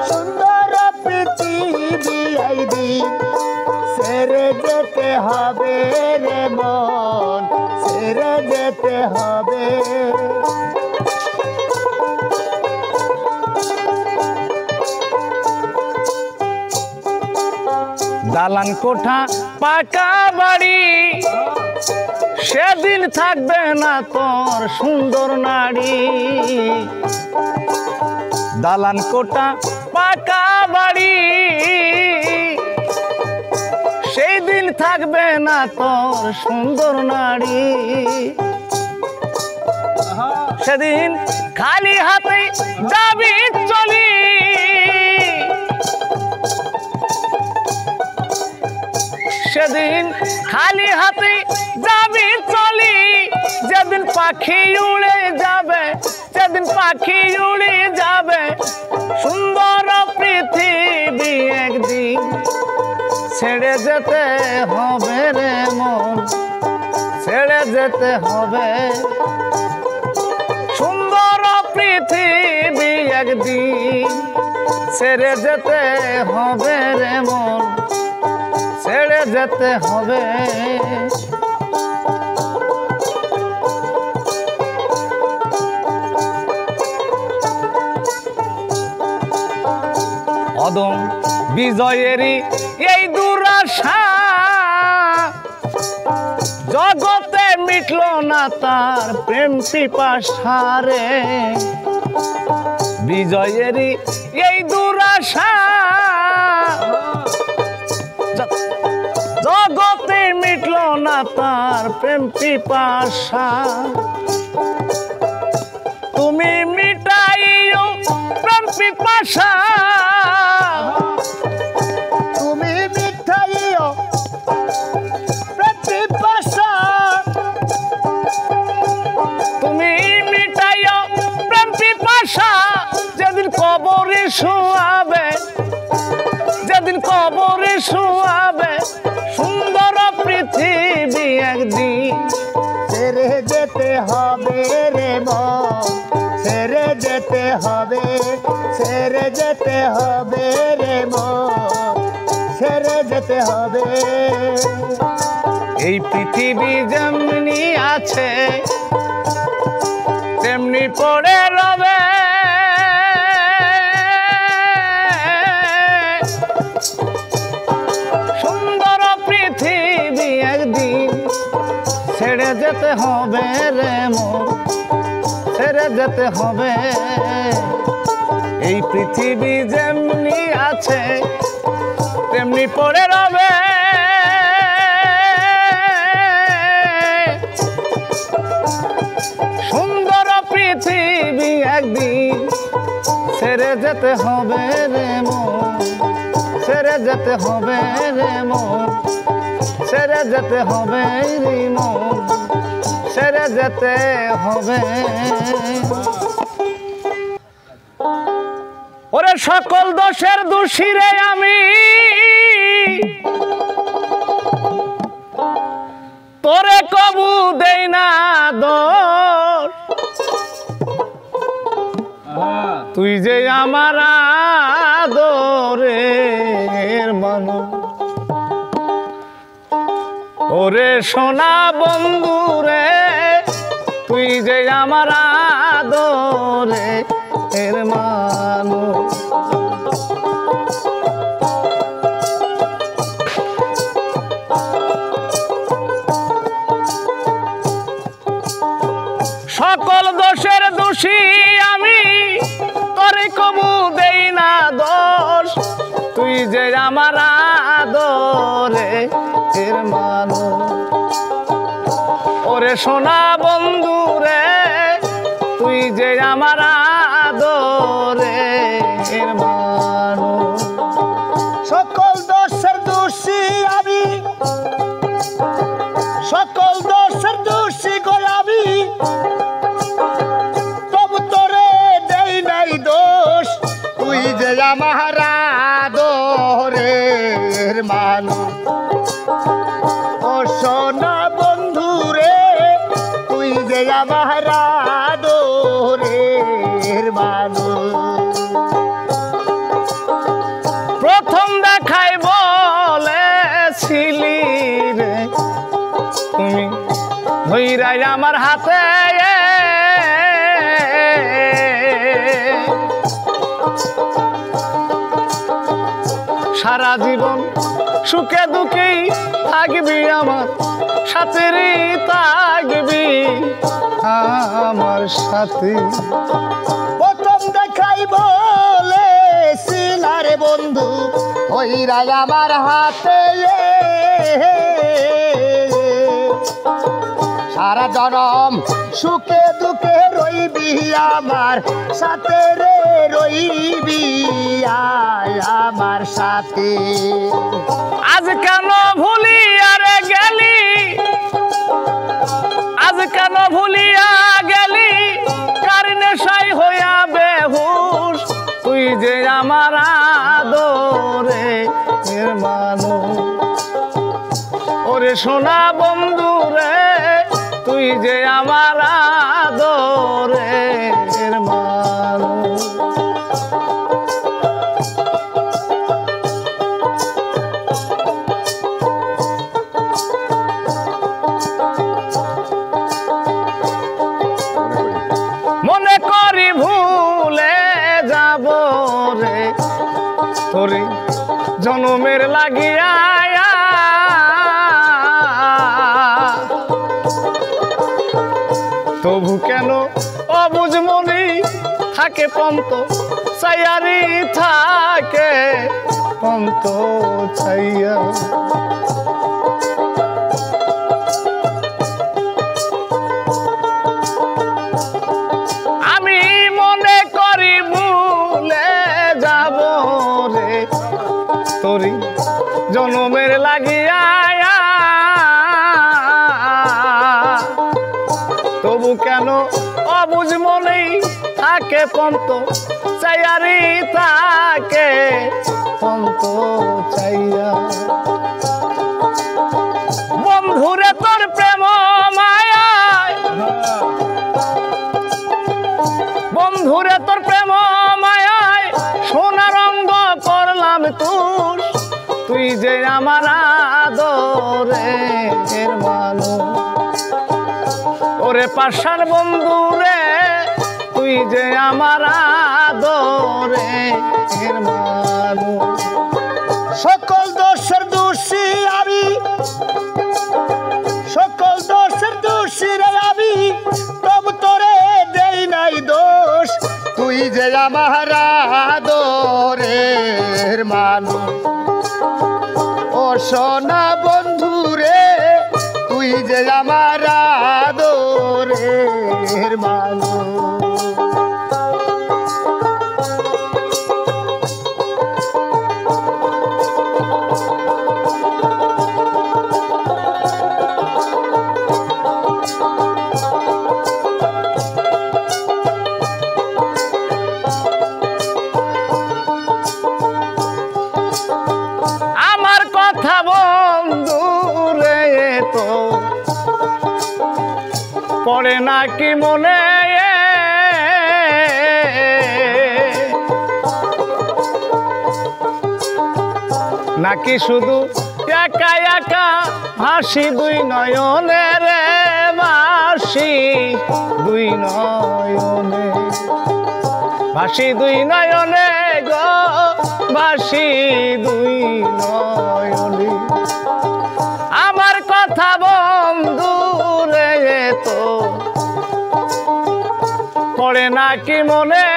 সুন্দর পৃথিবী একদিন ছেড়ে যেতে হবে রে মন ছেড়ে যেতে হবে দালান কোঠা পাকা বাড়ি সেদিন থাকবে না তোর সুন্দর নারী দালান কোঠা পাকা বাড়ি সেই দিন থাকবে না তোর সুন্দর নারী সেদিন খালি হাতে যাবি চলি সেদিন খালি হাতে যাবি চলি যেদিন পাখি উড়ে যাবে যেদিন পাখি উড়ে যাবে সুন্দর পৃথিবী একদিন ছেড়ে যেতে হবে রে মন ছেড়ে যেতে হবে সুন্দর পৃথিবী একদিন ছেড়ে যেতে হবে রে মন ছেড়ে যেতে হবে অদম বিজয়েরই এই দুরাশা জগতে মিটলো না তার প্রেম পিপাসারে বিজয়েরই এই দুরাশা জগতে মিটলো না তার প্রেম পিপাসা তুমি মিটাইও প্রেম পিপাসা তুমি মিঠাইও প্রেম পিপাসা তুমি মিটাইও প্রেম পিপাসা যেদিন কবরে শোয়াবে যেদিন কবরে শোয়াবে সুন্দর পৃথিবী একদিন ছেড়ে যেতে হবে রে মন ছেড়ে যেতে হবে ছেড়ে যেতে হবে রে মন ছেড়ে যেতে হবে এই পৃথিবী যেমনি আছে তেমনি পড়ে রবে সুন্দর পৃথিবী একদিন ছেড়ে যেতে হবে রে মন ছেড়ে যেতে হবে এই পৃথিবী যেমনি আছে তেমনি পড়ে রবে সুন্দর পৃথিবী একদিন ছেড়ে যেতে হবে রে মন ছেড়ে যেতে হবে রে মন ছেড়ে যেতে হবে রে মন ছেড়ে যেতে হবে ওরে সকল দোষের দোষী রে আমি তোরে কবু দেই না দোষ তুই যে আমার আদরের মানুষ ওরে সোনা বন্ধু রে তুই যে আমার আদরের মানুষ সকল দোষের দোষী আমি তোরে কবু দেই না দোষ তুই যে আমার আদরের মানুষ ওরে সোনা বন্ধু রে তুই যে আমার আদরের মানুষ সকল দোষের দোষী আমি সকল দোষের দোষী গোলামি তবু তোরে দেই নাই দোষ তুই যে আমার আদরের মানুষ ও সোনা বন্ধু রে তুই যে আমার আদরের মানুষ প্রথম দেখাই বলেছিলি রে তুমি ধইরাই আমার হাতে সারা জীবন সুখে দুঃখেই থাকবি আমার সাথে রে থাকবি আমার সাথে প্রথম দেখাই বলে সিলারে বন্ধু ওইরা আমার হাতে সারা জনম সুখে দুঃখে রইবি আমার সাথে রে রইবি আমার সাথে আজ কেন ভুলিয়া রে গেলি আজ কেন ভুলিয়া গেলি কার নেশায় হইয়া বেহুশ তুই যে আমার আদরের মানুষ ওরে সোনা বন্ধু রে তুই যে আমার আদরের মানুষ মনে করি ভুলে যাব রে তোরে জনমের লাগিয়া তবু কেন অবুঝ মনি থাকে পন্ত চাইয়ারি থাকে পন্ত চাইয়া। আমি মনে করি ভুলে যাব রে তোরি জনমের লাগিয়া, তবু কেন অবুঝ মনেই থাকে পন্ত চাইয়ারি থাকে পন্ত চাইয়া। বন্ধুরে তোর প্রেম মায়ায়, বন্ধুরে তোর প্রেম মায়ায় সোনা রঙ্গ করলাম তুষ, তুই যে আমার আদরের মানুষ। ওরে পাষাণ বন্ধু রে তুই যে আমার আদরের মানুষ। সকল দোষের দোষী আমি, সকল দোষের দোষী রে আমি, তবু তোরে দেই নাই দোষ, তুই যে আমার আদরের মানুষ। ও সোনা বন্ধু রে তুই যে আমার আদরের মানুষ। আমার কথা বন্ধু রে তো পড়ে নাকি মনে, নাকি শুধু একা একা হাসি দুই নয়নে রে ভাসি দুই নয়নে, ভাসি দুই নয়নে গো ভাসি দুই নয়নে। আমার কথা বন্ধু রে তো পড়ে নাকি মনে,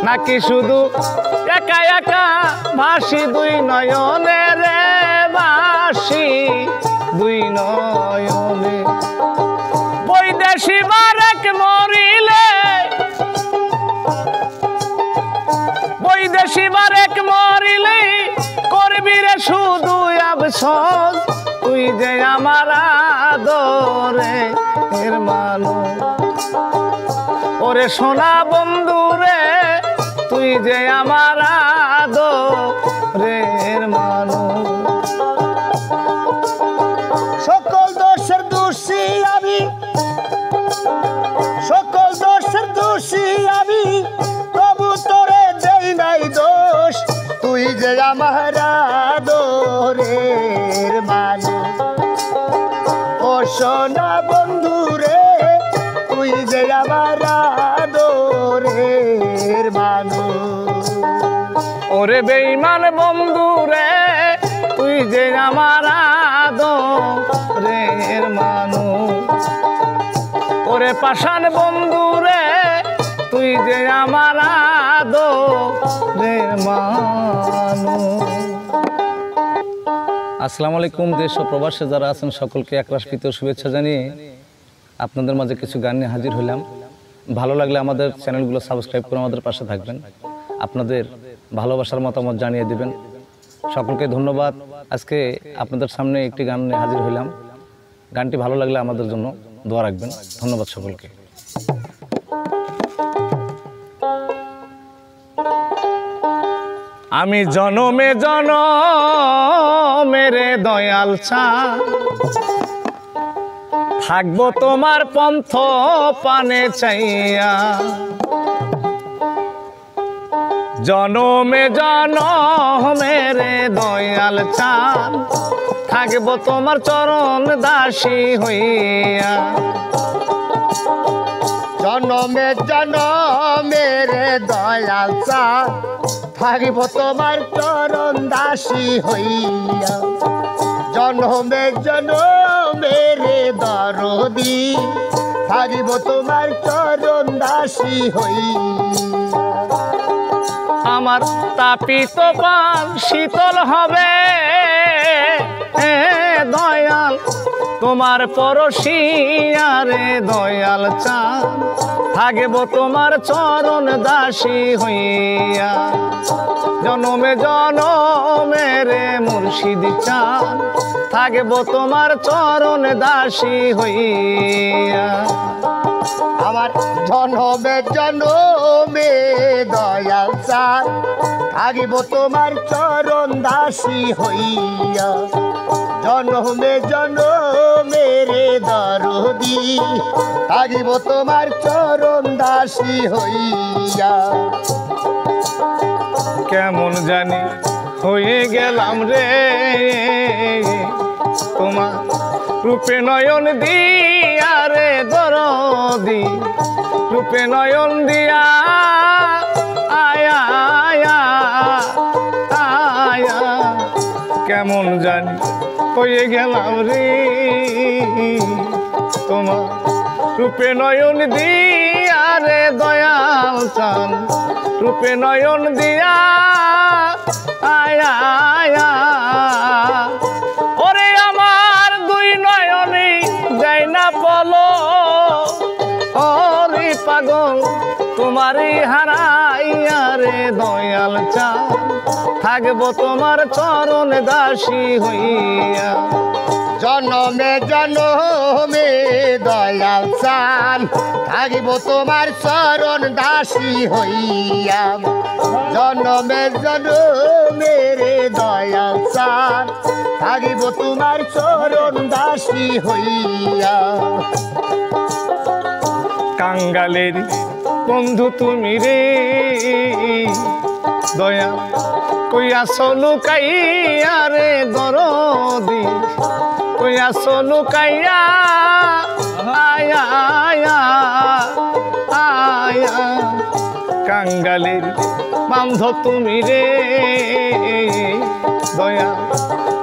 নাকি শুধু একা একা ভাসি দুই নয়নে রে ভাসি দুই নয়নে। বৈদেশি বারেক মরিলে, বৈদেশি বারেক মরিলে করবি রে শুধু আফসোস, তুই যে আমার আদরের মানুষ। ওরে সোনা বন্ধু রে তুই যে আমার আদরের মানুষ। সকল দোষের দোষী আমি, সকল দোষের দোষী আমি, তবু তোরে দেই নাই দোষ, তুই যে আমার আদরের মানুষ। ও সোনা বন্ধু রে তুই যে আমার আদরের মানুষ। ওরে বেঈমান বন্ধু রে তুই যে আমার আদরের মানুষ। ওরে পাষাণ বন্ধু রে তুই যে আমার আদরের মানুষ। আসসালামু আলাইকুম। দেশ ও প্রবাসে যারা আছেন সকলকে একরাশ প্রীতীয় শুভেচ্ছা জানিয়ে আপনাদের মাঝে কিছু গান নিয়ে হাজির হলাম। ভালো লাগলে আমাদের চ্যানেলগুলো সাবস্ক্রাইব করে আমাদের পাশে থাকবেন, আপনাদের ভালোবাসার মতামত জানিয়ে দিবেন। সকলকে ধন্যবাদ। আজকে আপনাদের সামনে একটি গান নিয়ে হাজির হইলাম। গানটি ভালো লাগলে আমাদের জন্য দোয়া রাখবেন। ধন্যবাদ সকলকে। আমি জনমে জনমেরে দয়াল চা থাকবো তোমার পন্থ পানে চাইয়া। জনমে জনমেরে দয়াল চা থাকবো তোমার চরণ দাসী হইয়া। জনমে জনমের দয়াল চা থাকিব তোমার চরণ দাসী হইয়া। জনমে জনমেরে দরদি থাকিব তোমার চরণ দাসী হই আমার তাপিত পান শীতল হবে দয়াল তোমার পরশিয়ারে দয়াল চাঁদ থাকিব তোমার চরণ দাসী হইয়া জনমে জনমেরে মুর্শিদ চাঁদ থাকিব তোমার চরণ দাসী হইয়া আমার জনমে জনমে দয়াল চাঁদ থাকিব তোমার চরণ দাসী হইয়া জনমে জনমেরে দরদি থাকিব তোমার চরণ দাসী হইয়া কেমন জানি হয়ে গেলাম রে তোমার রূপে নয়ন দিয়া রে দরদি রূপে নয়ন দিয়া আয়া আয়া আয়া কেমন জানি হয়ে গেলাম রে তোমার রূপে নয়ন দিয়া রে দয়াল চান রূপে নয়ন দিয়া আয়া আয়া ওরে আমার দুই নয়নে যাই না বলো ওরে পাগল তোমারই হারাইয়া রে দয়াল চান থাকবো তোমার চরণ দাসী হইয়া জনমে জনমে দয়াল চান থাকিব তোমার চরণ দাসী হইয়া জনমে জনমে রে দয়াল চান থাকিব তোমার চরণ দাসী হইয়া কাঙ্গালের বন্ধু তুমি রে দয়া কইয়া লুকাইয়া রে দরদি কইয়া লুকাইয়া আয়া আয়া আয়া কাঙ্গালের বান্ধ তুমি রে দয়া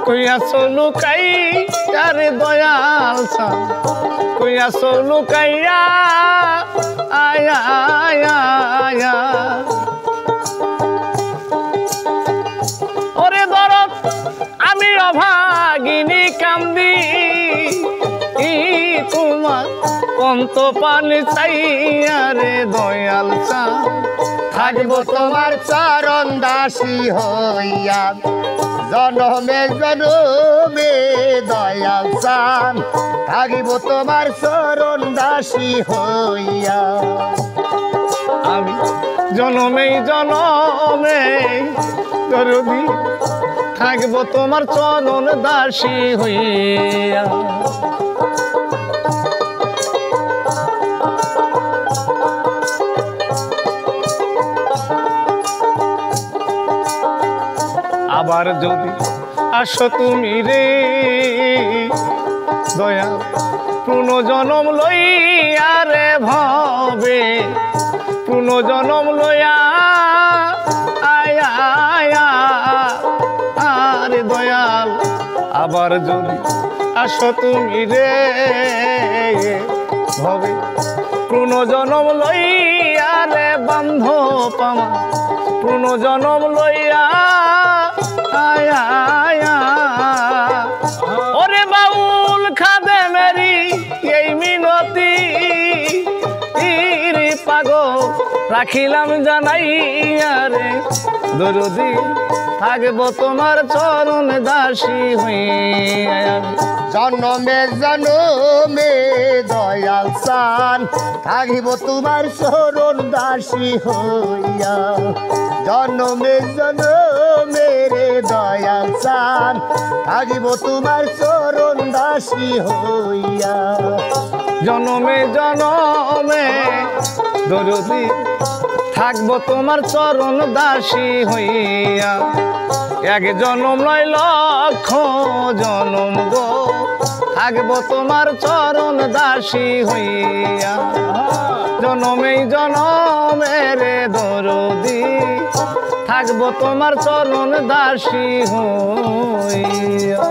কইয়া লুকাইয়া রে দয়াল সা কইয়া লুকাইয়া আয়া আয়া আয়া ওরে দরদ আমি অভাগিনী কান্দি তোমার কন্ত পানি চাইয়া রে দয়াল চা থাকিব তোমার চরণ দাসী হইয়া জনমে জনমে দয়াল চান থাকিব তোমার চরণ দাসী হইয়া আমি জনমে জনমে দরদি থাকবো তোমার চরণ দাসী হইয়া আবার যদি আসো তুমি রে দয়া পুনর্জনম লইয়া রে ভবে পুনর্জনম লইয়া আয়া আয়া আরে দয়াল আবার যদি আসো তুমি রে ভবে পুনর্জনম লইয়া রে বান্ধ পামা পুনর্জনম লইয়া আয়া আয়া ওরে বাউল খাদে মেরি এই মিনতি ইরি পাগল রাখিলাম জানাইয়া রে দরদি থাকবো তোমার চরণ দাসী হইয়া জনমে জনমে দয়াল চান থাকিব তোমার চরণ দাসী হইয়া জনমে জনমে রে দয়াল চান থাকিব তোমার চরণ দাসী হইয়া জনমে জনমে দরদি থাকবো তোমার চরণ দাসী হইয়া এক জনম নয় লক্ষ জনম গো থাকবো তোমার চরণ দাসী হইয়া জনমে জনমের দরদি থাকবো তোমার চরণ দাসী হইয়া।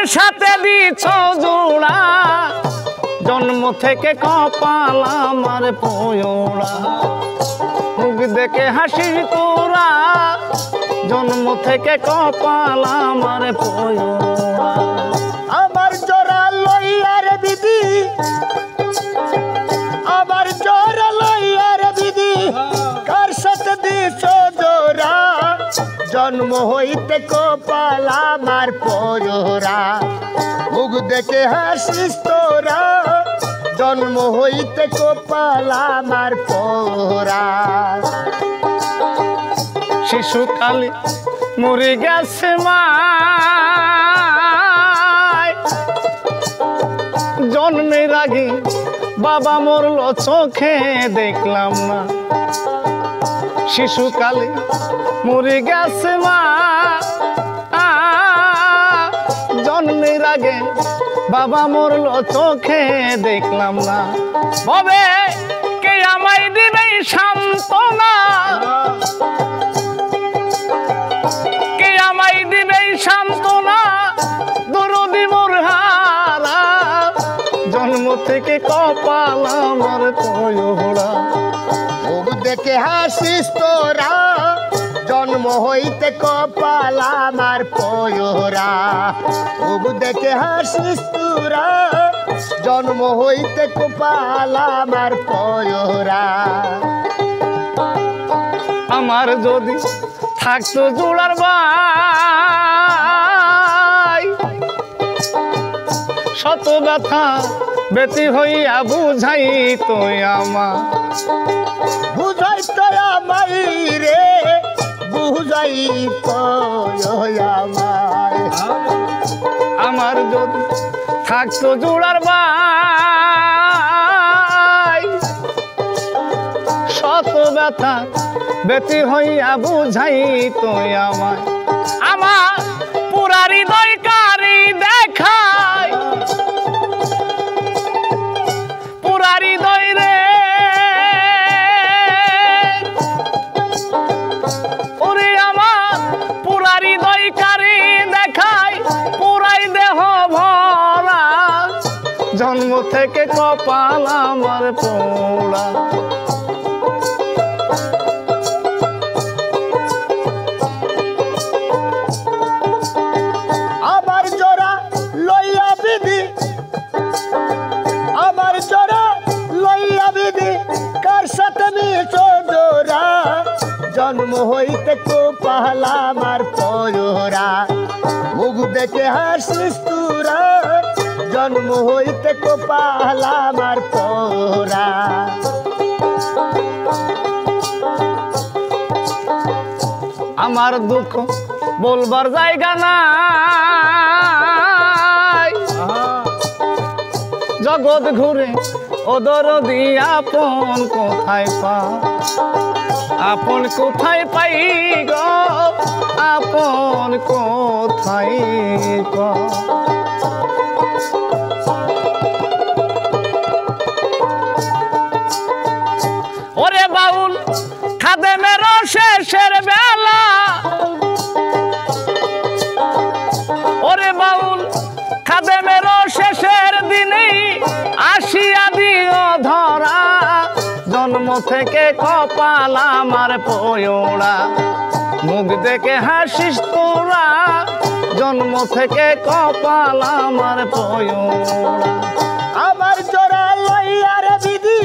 কার সাথে দিছ জোড়া জন্ম থেকে কপাল আমার পোড়া মুখ দেখে হাসিস তোরা জন্ম থেকে কপাল আমার পোড়া আমার জোড়া লইয়ার দিদি আমার জোড়া লইয়ার দিদি কার সাথে দিছ জোড়া জন্ম হইতে কপাল আমার পোড়া মুখ দেখে হাসিস তোরা জন্ম হইতে কপাল আমার পোড়া শিশুকালে মরে গেছে মা জন্মের আগে বাবা মরলো চোখে দেখলাম না শিশুকালে মরে গেছে মা জন্মের আগে বাবা মরলো চোখে দেখলাম না ববে কে আমায় দিবে সান্ত্বনা কে আমায় দিবে সান্ত্বনা দরদি মোর হারা জন্ম থেকে কপাল আমার পোড়া মুখ দেখে হাসিস তোরা জন্ম হইতে কপাল আমার পোড়া মুখ দেখে হাসিস তোরা জন্ম হইতে কপাল আমার পোড়া আমার যদি থাকতো জোড়ার ভাই শত ব্যথা বেতি হইয়া বুঝাই তো আমার বুঝাই তো আমায় রে বুঝাই তো আমায় আমার যদি থাকতো জোড়ার ভাই শত ব্যথা বেতি হইয়া বুঝাই তো আমায় আমার পুরা হৃদয় কারি দেখায় পুরা হৃদয় রে ওরে আমার পুরা হৃদয় কারি দেখায় পুরাই দেহ ভরা জন্ম থেকে কপাল আমার পোড়া আমার জোড়া লইয়া বিধি আমার জোড়া লইয়া বিধি কার সাথে নিছ জোড়া জন্ম হইতে কপাল আমার পোড়া মুখ দেখে হাসিস তোরা জন্ম হইতে কপাল আমার পোড়া আমার দুঃখ বলবার জায়গা নাই জগৎ ঘুরে ওদর দিয়া আপন কোথায় পা আপন কোথায় পাই গো আপন কোথায় পা ওরে বাউল খাদেমের শেষের বেলা ওরে বাউল খাদেমের শেষের দিনেই আসিয়া দিও ধরা জন্ম থেকে কপাল আমার পোড়া মুখ দেখে হাসিস তোরা জন্ম থেকে কপাল আমার পোড়া আমার জোড়া লইয়ার বিধি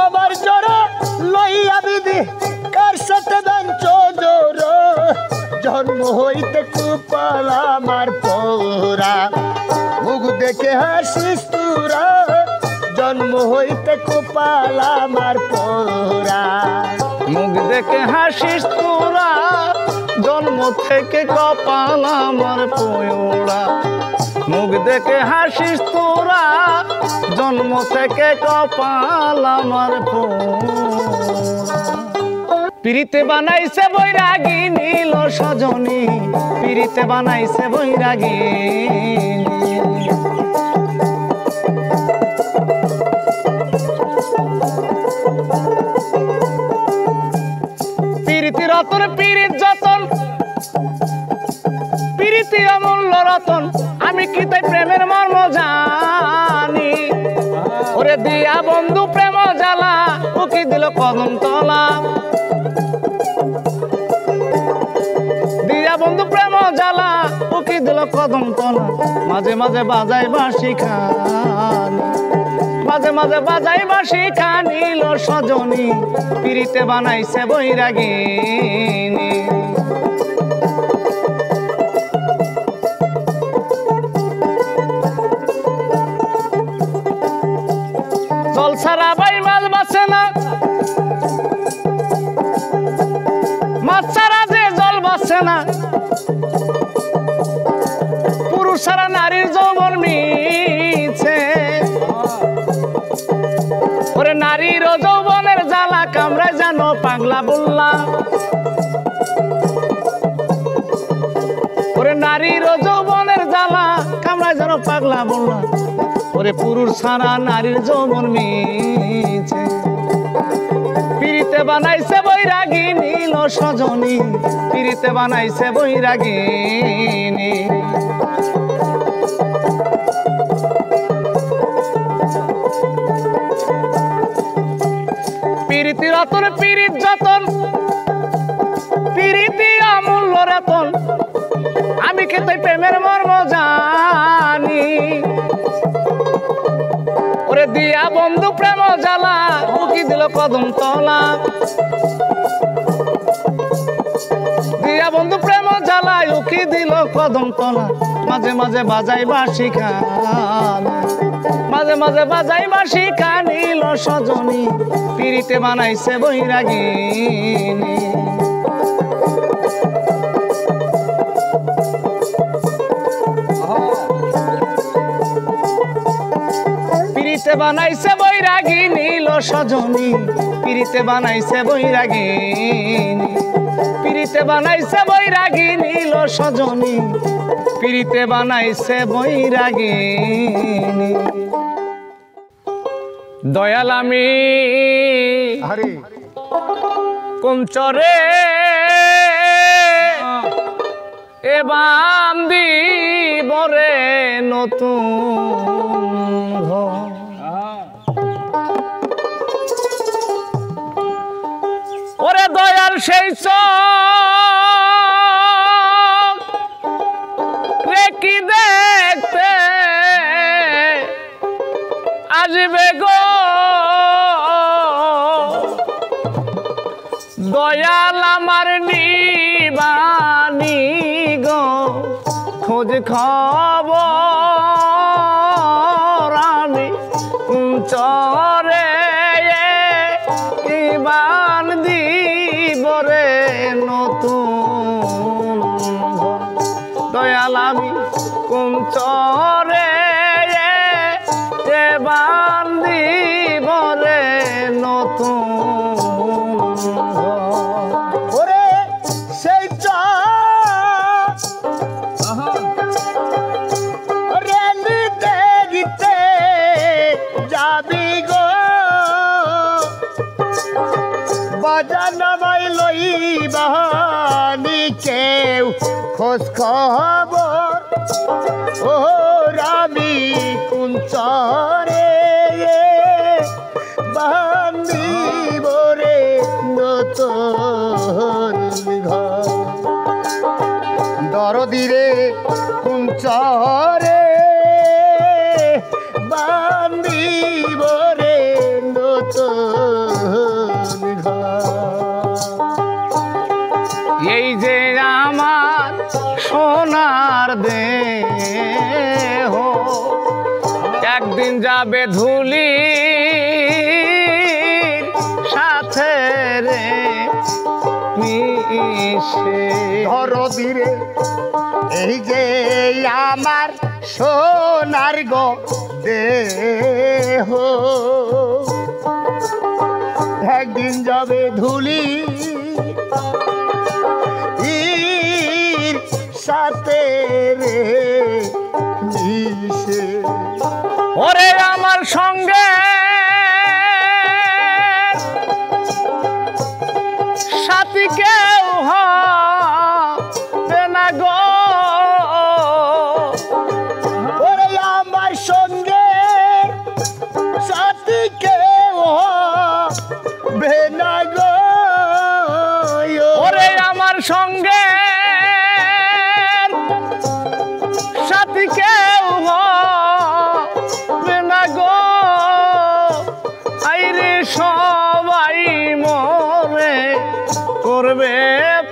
আমার জোড়া লইয়া বিধি কার সাথে বেঞ্চ জোর জন্ম হইতে কপাল আমার পোড়া মুখ দেখে হাসিস তোরা জন্ম হইতে কপাল আমার পোড়া মুখ দেখে হাসিস তোরা জন্ম থেকে কপাল আমার পোড়া মুখ দেখে হাসিস তোরা জন্ম থেকে কপাল আমার পোড়া পিরিতে বানাইছে বৈরাগী নীল সজনী পিরিতে বানাইছে বৈরাগী পিরিতি রতন পিরিত যতন পিরিত প্রীতি অমূল্য রতন আমি কি তাই প্রেমের মর্ম জানি ওরে দিয়া বন্ধু প্রেম জ্বালা উকি দিল কদম তলা দিয়া বন্ধু প্রেম জ্বালা উকি দিল কদম তলা মাঝে মাঝে বাজাই বাঁশি খানি মাঝে মাঝে বাজাই বাঁশি খানিল সজনী পিরিতে বানাইছে বৈরাগিনী জল ছাড়া ভাই মাছ বাঁচে না মাছ ছাড়া যে জল বাঁচে না পুরুষ ছাড়া নারীর যৌবন মিছে ওরে নারীর যৌবনের জ্বালা কামড়ায় জানো পাগলা বললা ওরে নারীর যৌবনের জ্বালা কামড়ায় জানো পাগলা বললা ওরে পুরুষ ছাড়া নারীর যৌবন মিছে পিরিতে বানাইছে বৈরাগিনী লো সজনী পিরিতে বানাইছে বৈরাগিনী পিরিতি রতন পিরিত যতন পিরিতি অমূল্য রতন আমি কে তাই প্রেমের মর্ম জানি ওরে দিয়া বন্ধু প্রেম জ্বালা উকি দিল কদম তলা দিয়া বন্ধু প্রেম জ্বালা উকি দিল কদম তলা মাঝে মাঝে বাজাই বাঁশি খানি মাঝে মাঝে বাজাই বাঁশি খানিল সজনী পিরিতে বানাইছে বৈরাগিনী পিরিতে বানাইছে বৈরাগিনী লো সজনী পিরিতে বানাইছে বৈরাগিনী পিরিতে বানাইছে বৈরাগিনী লো সজনী পিরিতে বানাইছে বৈরাগিনী দয়াল আমি কোন চরে এ বান্দি বরে নতুন ওরে দয়াল সেই রে কি দেখতে আসবে গো দয়াল আমার নিবানি গো খোঁজ খবর আমি চরে ইবান দিবরে নতুন দয়াল আমি কোন চরে ইবান দিবরে নতুন ওরে সেই রে নিতে দিতে যাবি গো বাজান বাই লই বাহানি কেউ খোঁজ খবর ও রামি কোন চরে বান্দি বরে নতুন ঘর দরদিরে কোন চরে বান্দি বরে নতুন ঘর এই যে আমার সোনার দেহ একদিন যাবে ধুলি সাথে রে মিশে ধরদিরে এই যে আমার সোনার গো দেহ একদিন যাবে ধুলি সাথে রে মিশে ওরে আমার সঙ্গে সাথী কেউ হবে না গো সঙ্গে সাথী কেউ হবে না গো, আইরে সবাই মরে করবে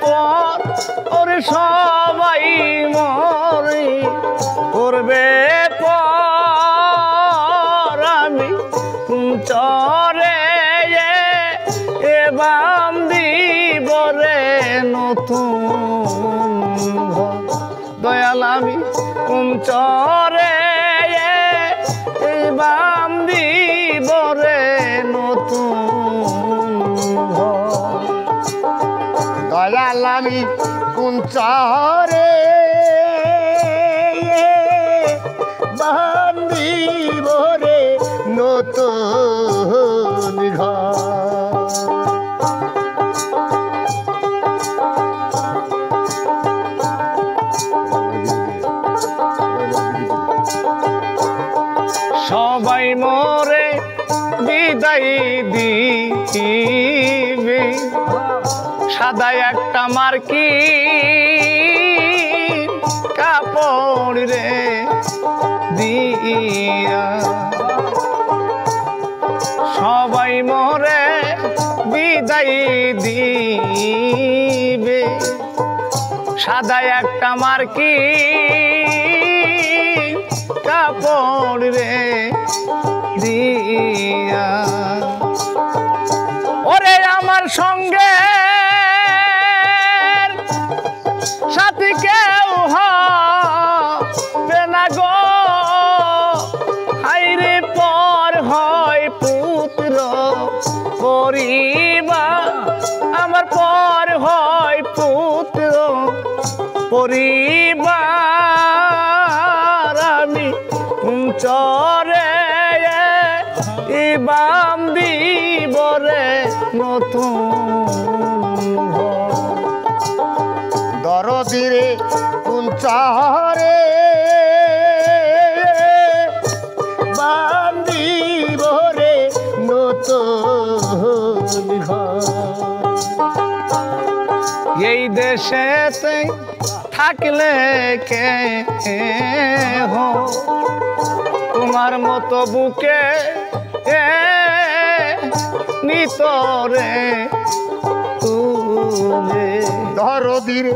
পর, ওরে সবাই মরে করবে পর। আমি চরে এ বাম দিব রে নতুন ঘর, দয়াল আমি চরে এ বাম দিব রে নতুন ঘর। দয়াল আমি কোন চরে বান্ধিব রে নতুন ঘর। সবাই মোরে বিদায় দিবে, সাদা একটা মার্কি কাপড় রে দিয়া। সবাই মোরে বিদায় দিবে, সাদা একটা মার্কি কাপড় রে দিয়া। ওরে আমার সঙ্গে সাথী কেউ হবে না গো, হাইরে পর হয় পুত্র পরিবার, আমার পর হয় পুত্র পরিবার। আমি চরে বাম দিব রে নতুন ঘর, দরদিরে কোন চরে বান্ধিব রে নতুন ঘর। এই দেশেতে থাকলে কে তোমার মতো বুকে নিতরে তুলে। দরদিরে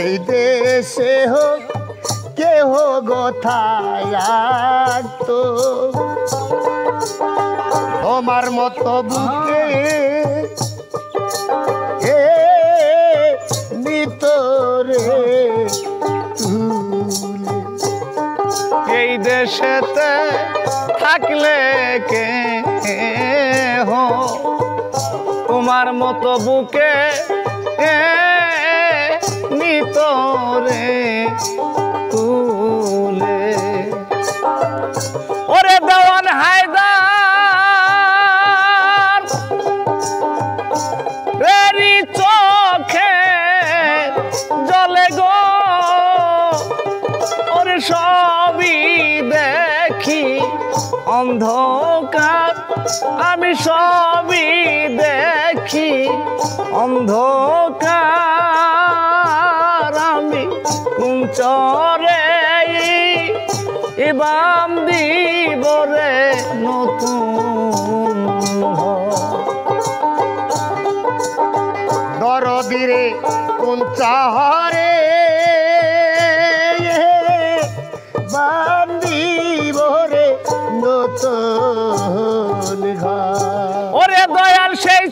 এই দেশে হোক কেহ কথায় তো তোমার মতো বুকে নিতরে তুলে। এই দেশেতে থাকলে কে তোমার মতো বুকে নিতরে তুলে। ওরে দেওয়ান হায়দার রেরি চোখে জলে গো, ওরে সবই দেখি অন্ধকার, আমি সবই দেখি অন্ধকার। আমি চরে বাম দিব রে নতুন ঘর, দরদিরে কোন চারে বান্ধিব রে নতুন ঘর। ওরে দয়াল সেই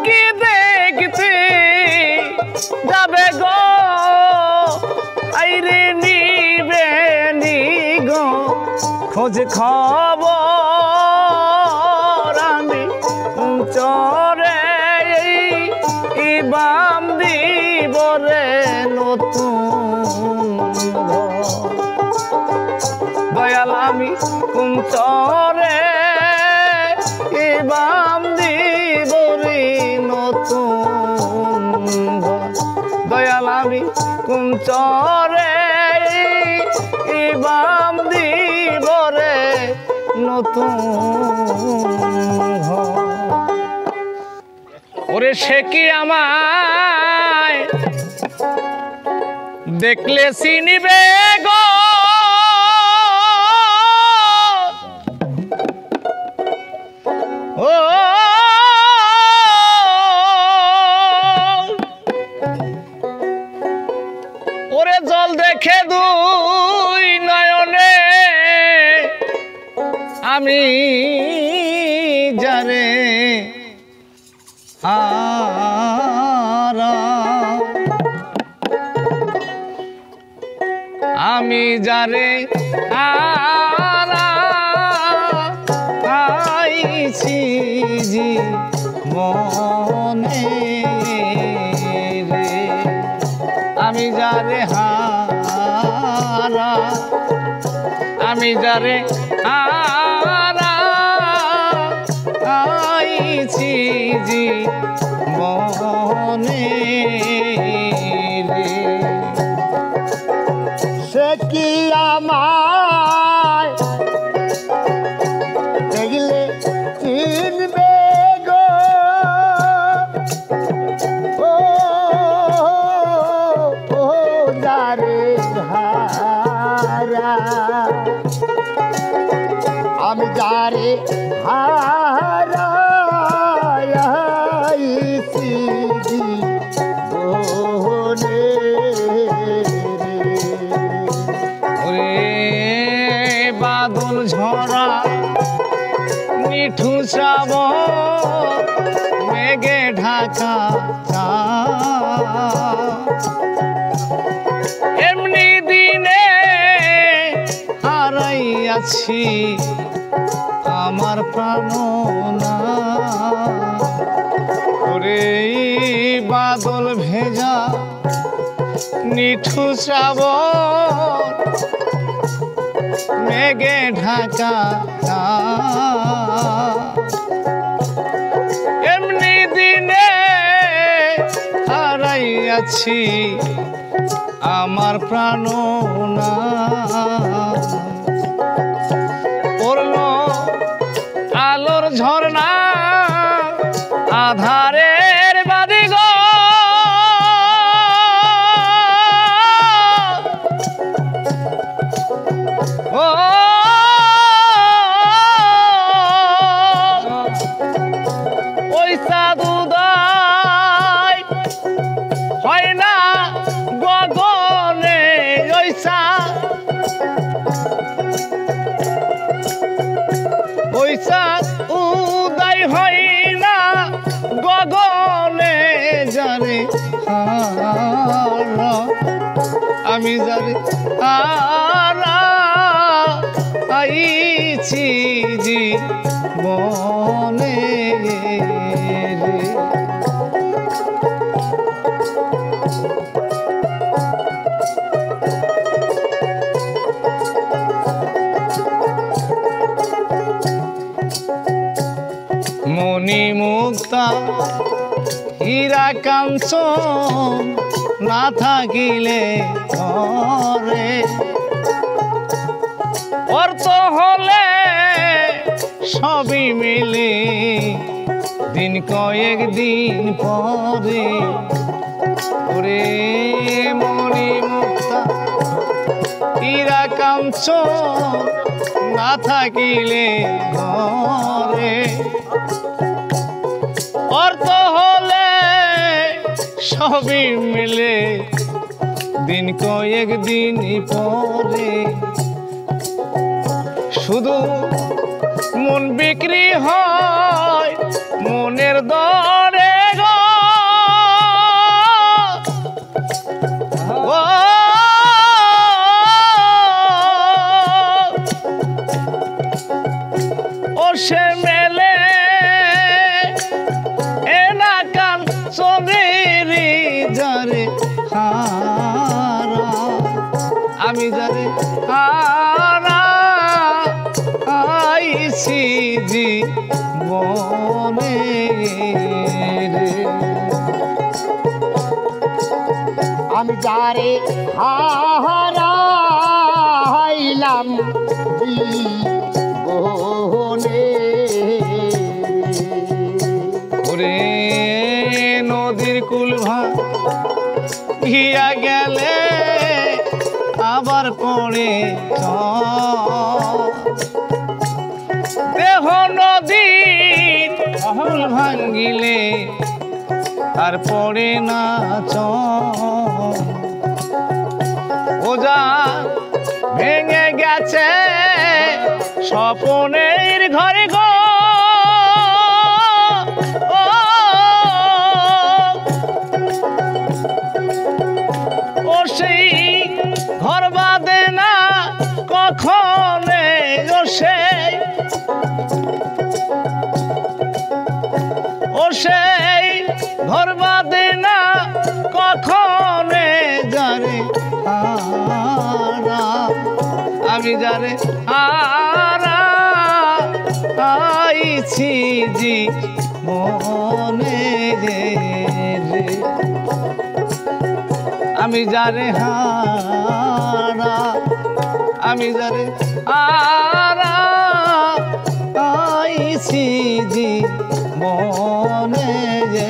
কি দেখতে যাবে গো, আইরে নিবে নিগো খোঁজ খবর। আমি চরে বাম দিব রে নতুন ঘর, দয়াল আমি চরে বাম দিব রে নতুন ঘর, দয়াল আমি চরে বাম দিব রে নতুন ঘর। ওরে সে কি আমায় দেখলে চিনিবে গো, ও ওরে জল দেখে দুই নয়নে আমি যারে আমি যারে আইছি জি মনে রে, আমি যারে হারা, আমি যারে আইছি জি মনে রে। সে কি আমায় দেখলে চিনবে গো, ও ও যারে হারা, আমি যারে হারা আইছি জীবনে ওরে বাদল ঝরা মিঠু শ্রাবণ মেঘে ঢাকা এমনি দিনে হারাইয়াছি আমার প্রাণনা। ওরে বাদল ভেজা নিঠু শ্রাবণ মেঘে ঢাকা এমনি দিনে হারাইয়াছি আমার প্রাণনা। পড়লো আলোর ঝর্ণা আধারের বাদি গো, ও ওই সাধুদাই হয় না গগনে, ওই উদয় হয় না গগনে যারে হারা, আমি যারে হারা আইছি জি মনে রে। মণি মুক্তা হীরা কাঞ্চন না থাকিলে ঘরে, অর্থ হলে সবই মিলে দিন কয়েক দিন পরে। ওরে মণি মুক্তা হীরা কাঞ্চন না থাকিলে ঘরে, অর্থ হলে সবই মিলে দিন কয়েক দিন পরে। শুধু মন বিক্রি হয় মনের দরে গো, ও সে মেলে এনা কান সোনেরি যারে হারা, আমি যারে হারা আইছি জি মনে রে। আমি যারে হারাইলাম জীবনে ওরে নদীর কুল ভাঙিয়া গেলে আবার পড়ে দেহ নদীর কুল ভাঙিলে আর পড়ে না ওজা ভেঙে গেছে স্বপনের ঘরে গো ও সেই ঘর বাঁধে না কখনে ও সেই ঘর বাঁধে না কখনে যারে আমি যারে আইছি জি মনে রে আমি যারে আমি যারে আইছি জি মনে রে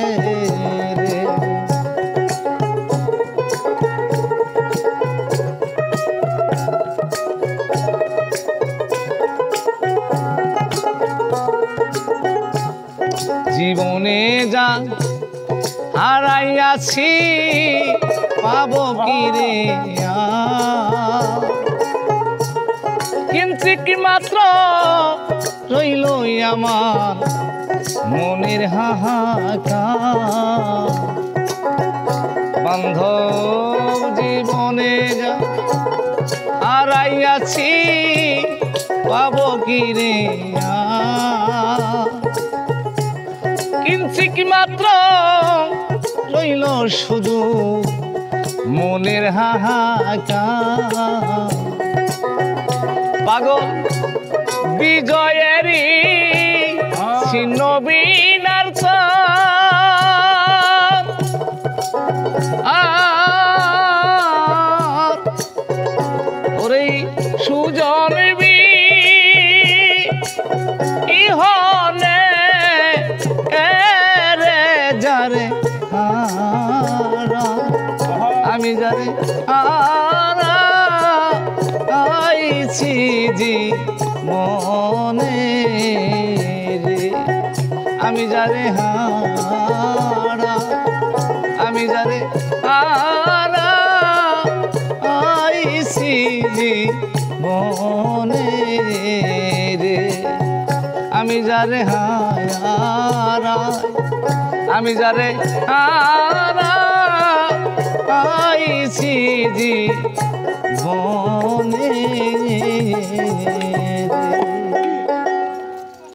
জীবনে যা হারাইয়াছি পাবো কি রে কিন্তু কি মাত্র রইল আমার মনের হাহাকার বান্ধব জীবনে যা হারাইয়াছি পাবো কি রে কিঞ্চিক মাত্র রইল শুধু মনের হাহাকার পাগল বিজয়েরই ছিন্ন বিনার ওরে সুজন ইহনে রে যারে আমি যারে আইছি জি মনে রে আমি যারে আমি যারে আইছি জি মনে রে আমি যারে আমি যারে আইছি জি মনে রে